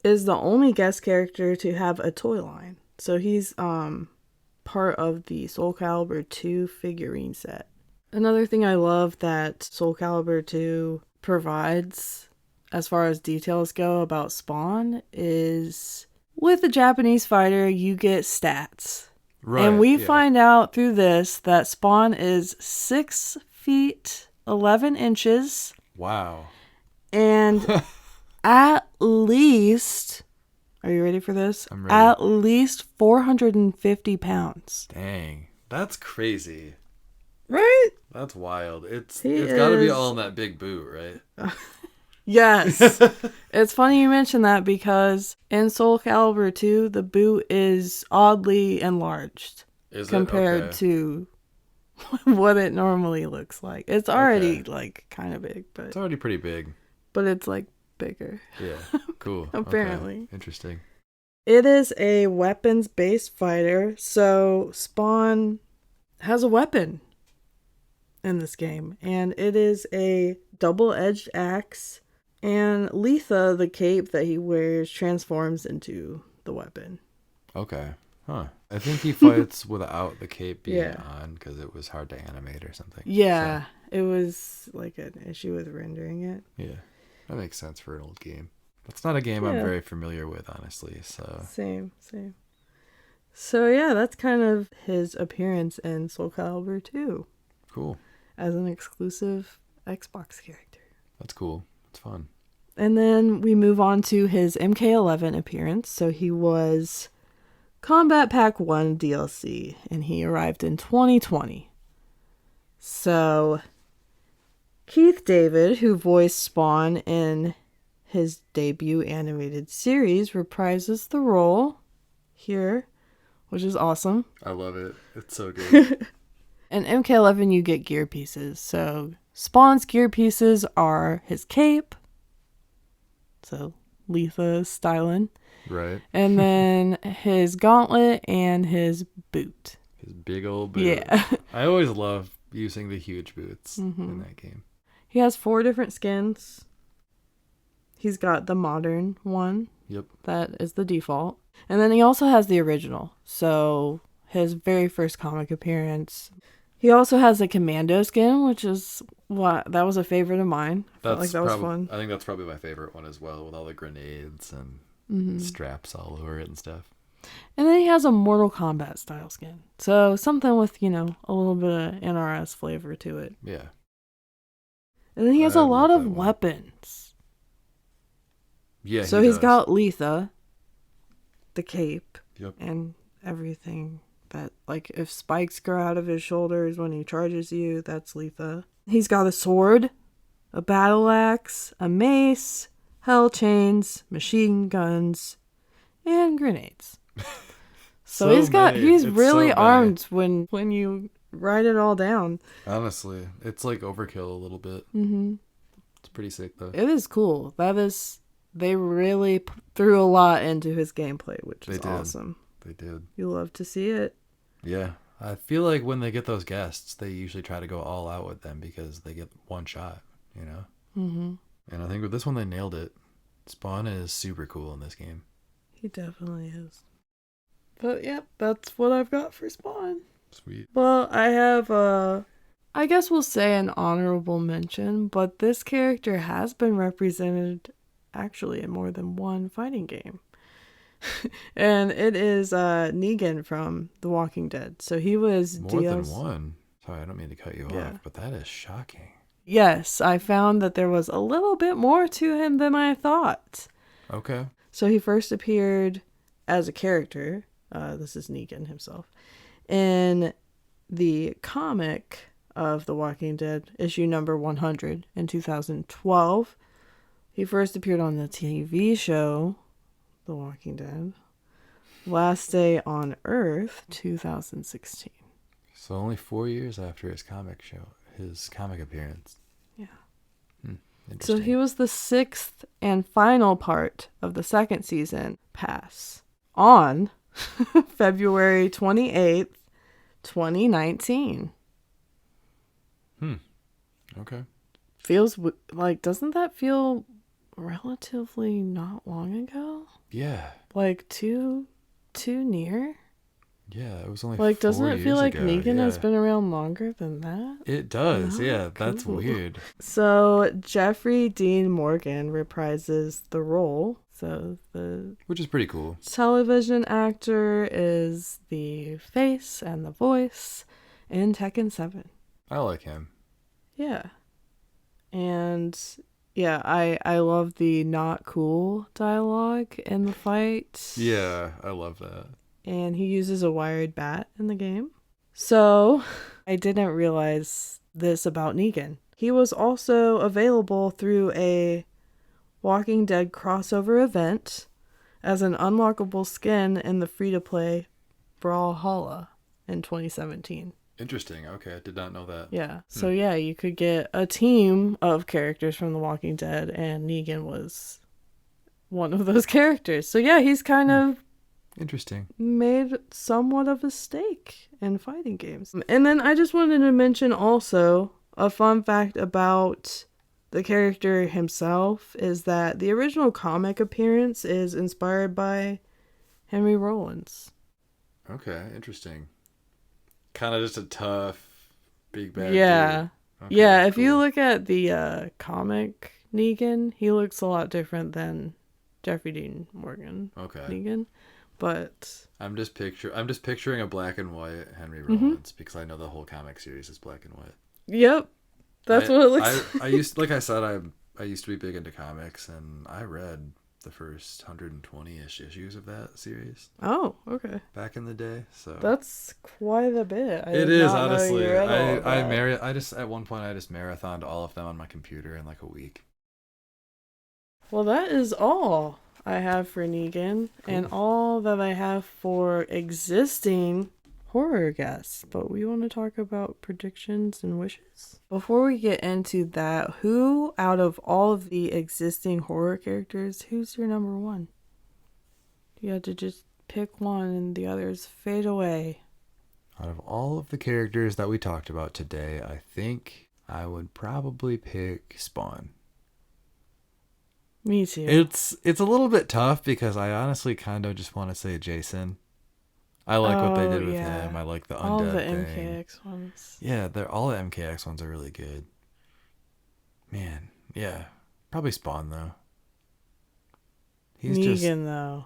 is the only guest character to have a toy line. So he's part of the Soul Calibur 2 figurine set. Another thing I love that Soul Calibur 2 provides, as far as details go about Spawn, is with a Japanese fighter, you get stats. Right. And we find out through this that Spawn is 6 feet 11 inches. Wow. And at least, are you ready for this? I'm ready. At least 450 pounds. Dang. That's crazy. Right? That's wild. It's He got to be is- all in that big boot, right? Yes. It's funny you mention that because in Soul Calibur 2, the boot is oddly enlarged Is compared it? Okay. to what it normally looks like. It's already like kind of big, It's already pretty big. it's like bigger. Yeah. Cool. Apparently. Okay. Interesting. It is a weapons-based fighter, so Spawn has a weapon in this game, and it is a double-edged axe, and Letha, the cape that he wears, transforms into the weapon. Okay. Huh. I think he fights without the cape being Yeah. on because it was hard to animate or something. Yeah, it was like an issue with rendering it. So, yeah. That makes sense for an old game. That's not a game I'm Yeah. very familiar with, honestly. So Same. So yeah, that's kind of his appearance in Soul Calibur 2 cool. as an exclusive Xbox character. That's cool. It's fun. And then we move on to his MK11 appearance. So he was Combat Pack 1 DLC, and he arrived in 2020. So Keith David, who voiced Spawn in his debut animated series, reprises the role here, which is awesome. I love it. It's so good. In MK11, you get gear pieces. So Spawn's gear pieces are his cape, so Letha styling, Right. and then his gauntlet and his boot. His big old boot. Yeah. I always love using the huge boots in that game. He has 4 different skins. He's got the modern one. Yep. That is the default. And then he also has the original. So his very first comic appearance. He also has the commando skin, which is that was a favorite of mine. I felt like that was fun. I think that's probably my favorite one as well, with all the grenades and straps all over it and stuff. And then he has a Mortal Kombat style skin. So something with, a little bit of NRS flavor to it. Yeah. And then he has a lot of weapons. Yeah. So he's got Letha, the cape, Yep. and everything that, like, if spikes grow out of his shoulders when he charges you, that's Letha. He's got a sword, a battle axe, a mace, hell chains, machine guns, and grenades. So he's really armed when you write it all down. Honestly, it's like overkill a little bit. Mm-hmm. It's pretty sick though. It is cool. They really threw a lot into his gameplay, which is awesome. They did. You love to see it. Yeah. I feel like when they get those guests, they usually try to go all out with them because they get one shot, Mm-hmm. And I think with this one, they nailed it. Spawn is super cool in this game. He definitely is. But yep, that's what I've got for Spawn. Sweet. Well, I have I guess we'll say an honorable mention, but this character has been represented actually in more than one fighting game. And it is Negan from The Walking Dead. So he was more than one. Sorry, I don't mean to cut you off, but that is shocking. Yes, I found that there was a little bit more to him than I thought. Okay. So he first appeared as a character. This is Negan himself. In the comic of The Walking Dead, issue number 100 in 2012. He first appeared on the TV show, The Walking Dead, Last Day on Earth, 2016. So only 4 years after his comic appearance. Yeah. Interesting. So he was the 6th and final part of the 2nd season pass on February 28th, 2019. Okay. Feels like, doesn't that feel relatively not long ago? Yeah. Like too near? Yeah, it was only like, 4 doesn't it feel years like ago. Negan Yeah. has been around longer than that? It does, yeah. That's cool. weird. So Jeffrey Dean Morgan reprises the role. So the Which is pretty cool. television actor is the face and the voice in Tekken 7. I like him. Yeah. And yeah, I love the not cool dialogue in the fight. Yeah, I love that. And he uses a wired bat in the game. So I didn't realize this about Negan. He was also available through a Walking Dead crossover event as an unlockable skin in the free-to-play Brawlhalla in 2017. Interesting. Okay, I did not know that. Yeah. So yeah, you could get a team of characters from The Walking Dead, and Negan was one of those characters. So yeah, he's kind of interesting. Made somewhat of a stake in fighting games. And then I just wanted to mention also a fun fact about the character himself is that the original comic appearance is inspired by Henry Rollins. Okay, interesting. Kind of just a tough, big bad Yeah. dude. Okay, if you look at the comic Negan, he looks a lot different than Jeffrey Dean Morgan. Okay. Negan. But I'm just picturing a black and white Henry Rollins because I know the whole comic series is black and white. Yep. That's what it looks like. I used, like I said, I used to be big into comics, and I read the first 120-ish issues of that series. Oh, okay. Back in the day, so that's quite a bit. It is, honestly. I just at one point I just marathoned all of them on my computer in like a week. Well, that is all I have for Negan, and all that I have for existing horror guests. But we want to talk about predictions and wishes. Before we get into that, who out of all of the existing horror characters, who's your number one? You have to just pick one and the others fade away. Out of all of the characters that we talked about today, I think I would probably pick Spawn. Me too. It's a little bit tough because I honestly kind of just want to say Jason. I like what they did with him. I like the undead all the thing. MKX ones. Yeah, all the MKX ones are really good. Man, yeah. Probably Spawn, though. Negan, though.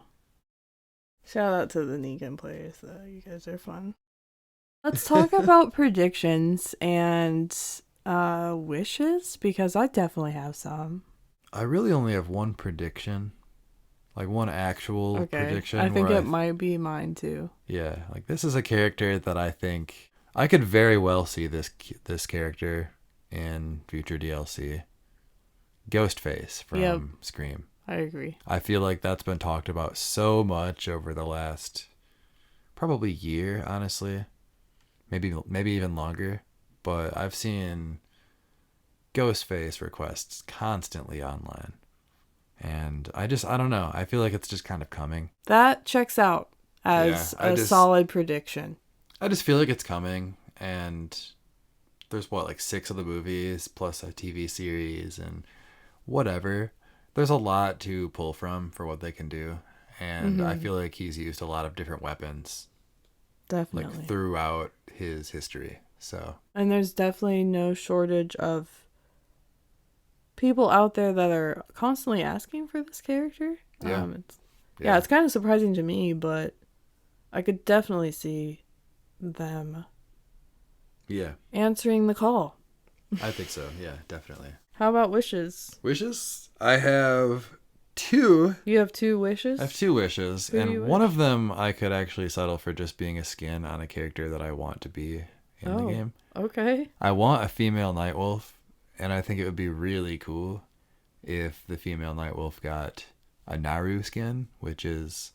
Shout out to the Negan players, though. You guys are fun. Let's talk about predictions and wishes, because I definitely have some. I really only have one prediction. Like one actual prediction. I think it might be mine too. Yeah, like this is a character that I think I could very well see this character in future DLC. Ghostface from Scream. I agree. I feel like that's been talked about so much over the last probably year, honestly. Maybe even longer. But I've seen Ghostface requests constantly online. And I don't know. I feel like it's just kind of coming. That checks out as a solid prediction. I just feel like it's coming. And there's like 6 of the movies plus a TV series and whatever. There's a lot to pull from for what they can do. And I feel like he's used a lot of different weapons. Definitely. Like throughout his history. So. And there's definitely no shortage of people out there that are constantly asking for this character. Yeah. It's kind of surprising to me, but I could definitely see them answering the call. I think so. Yeah, definitely. How about wishes? Wishes? I have 2. You have 2 wishes? I have 2 wishes. And one of them I could actually settle for just being a skin on a character that I want to be in the game. Okay. I want a female Nightwolf. And I think it would be really cool if the female Nightwolf got a Naru skin, which is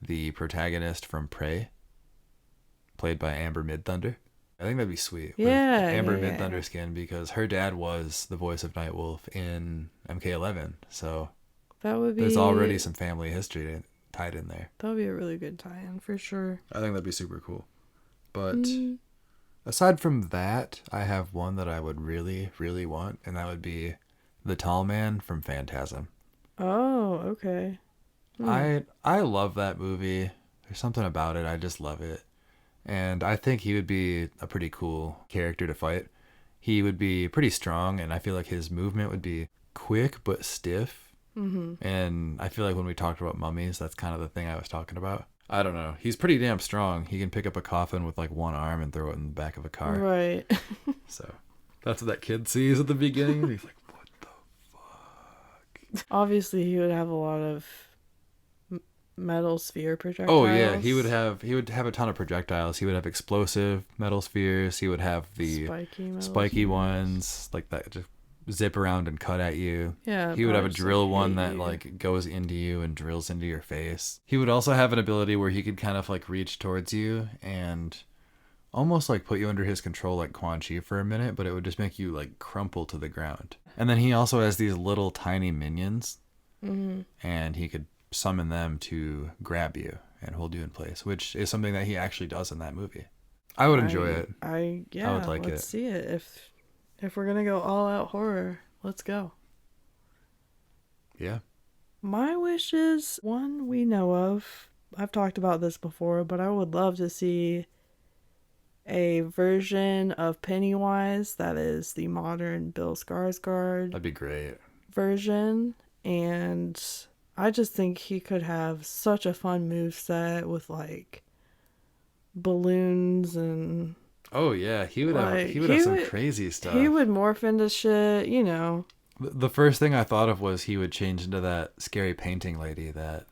the protagonist from Prey, played by Amber Midthunder. I think that'd be sweet. Yeah. Amber Midthunder skin, because her dad was the voice of Nightwolf in MK11. So there's already some family history tied in there. That would be a really good tie-in for sure. I think that'd be super cool. But aside from that, I have one that I would really, really want, and that would be the Tall Man from Phantasm. Oh, okay. I love that movie. There's something about it. I just love it. And I think he would be a pretty cool character to fight. He would be pretty strong, and I feel like his movement would be quick but stiff. And I feel like when we talked about mummies, that's kind of the thing I was talking about. I don't know. He's pretty damn strong. He can pick up a coffin with like one arm and throw it in the back of a car. Right. So that's what that kid sees at the beginning. He's like, what the fuck? Obviously, he would have a lot of metal sphere projectiles. Oh yeah, he would have a ton of projectiles. He would have explosive metal spheres. He would have the spiky ones like that just zip around and cut at you. Yeah. He would have a drill one that like goes into you and drills into your face. He would also have an ability where he could kind of like reach towards you and almost like put you under his control like Quan Chi for a minute, but it would just make you like crumple to the ground. And then he also has these little tiny minions, and he could summon them to grab you and hold you in place, which is something that he actually does in that movie. I would enjoy it. I would like it. Let's see it. If we're gonna go all out horror, let's go. Yeah. My wish is one we know of. I've talked about this before, but I would love to see a version of Pennywise that is the modern Bill Skarsgård. That'd be great. Version, and I just think he could have such a fun moveset with like balloons and Oh yeah, he would have some crazy stuff. He would morph into shit, you know. The first thing I thought of was he would change into that scary painting lady that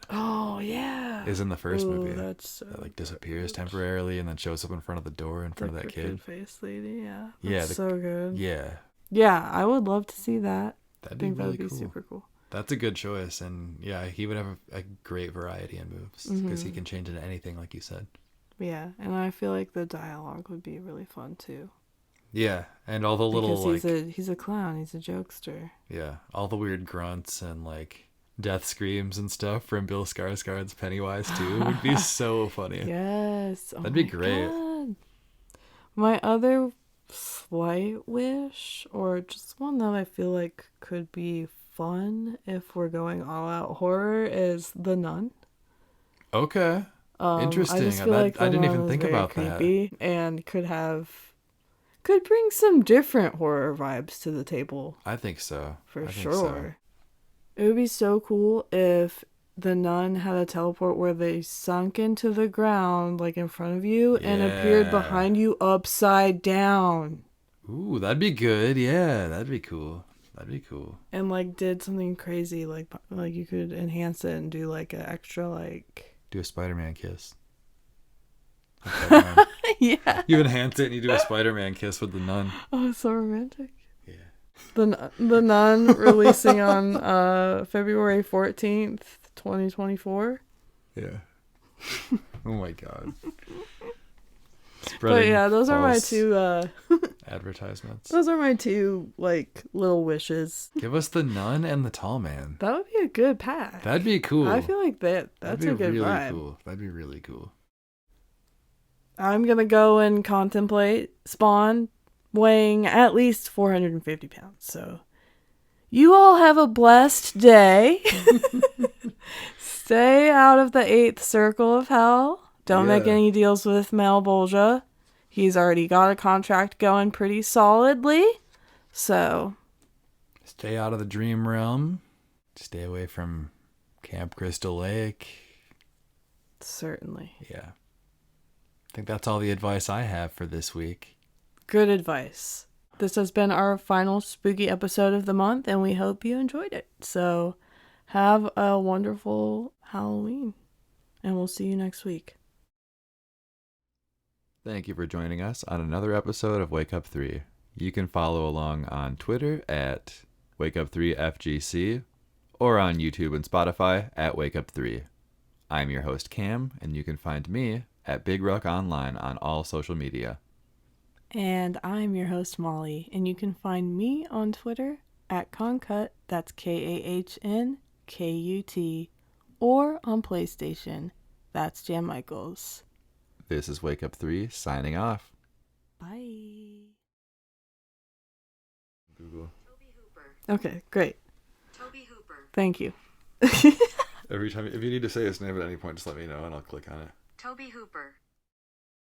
is in the first movie. That's so that like disappears temporarily and then shows up in front of the door in front of that kid. Face lady, yeah. That's so good. Yeah. Yeah, I would love to see that. That'd be really that would be cool. super cool. That's a good choice, and yeah, he would have a great variety in moves because he can change into anything, like you said. Yeah, and I feel like the dialogue would be really fun too. Yeah, and all the little because he's a clown, he's a jokester. Yeah, all the weird grunts and like death screams and stuff from Bill Skarsgård's Pennywise too would be so funny. Yes, that'd be great. God. My other slight wish, or just one that I feel like could be fun if we're going all out horror, is The Nun. Okay. Interesting. I just feel like I didn't even think about that. And could bring some different horror vibes to the table. I think so. For sure. It would be so cool if The Nun had a teleport where they sunk into the ground like in front of you and appeared behind you upside down. Ooh, that'd be good. Yeah, that'd be cool. And like did something crazy, like you could enhance it and do like an extra like... Do a Spider-Man kiss. Yeah. You enhance it and you do a Spider-Man kiss with the nun. Oh, it's so romantic. Yeah. The Nun releasing on February 14th, 2024. Yeah. Oh my god. But yeah, those are my two advertisements. Those are my two like little wishes. Give us the nun and the tall man. That would be a good pack. That'd be cool. I feel like that's a good really vibe. Cool. That'd be really cool. I'm gonna go and contemplate Spawn weighing at least 450 pounds. So you all have a blessed day. Stay out of the 8th circle of hell. Don't make any deals with Malbolgia. He's already got a contract going pretty solidly. So stay out of the dream realm. Stay away from Camp Crystal Lake. Certainly. Yeah. I think that's all the advice I have for this week. Good advice. This has been our final spooky episode of the month, and we hope you enjoyed it. So have a wonderful Halloween, and we'll see you next week. Thank you for joining us on another episode of Wake Up 3. You can follow along on Twitter at Wakeup3FGC or on YouTube and Spotify at Wakeup3. I'm your host Cam, and you can find me at Big Ruck Online on all social media. And I'm your host Molly, and you can find me on Twitter at Concut, that's KAHNKUT, or on PlayStation, that's Jan Michaels. This is Wake Up 3 signing off. Bye. Google. Toby Hooper. Okay, great. Toby Hooper. Thank you. Every time, if you need to say his name at any point, just let me know and I'll click on it. Toby Hooper.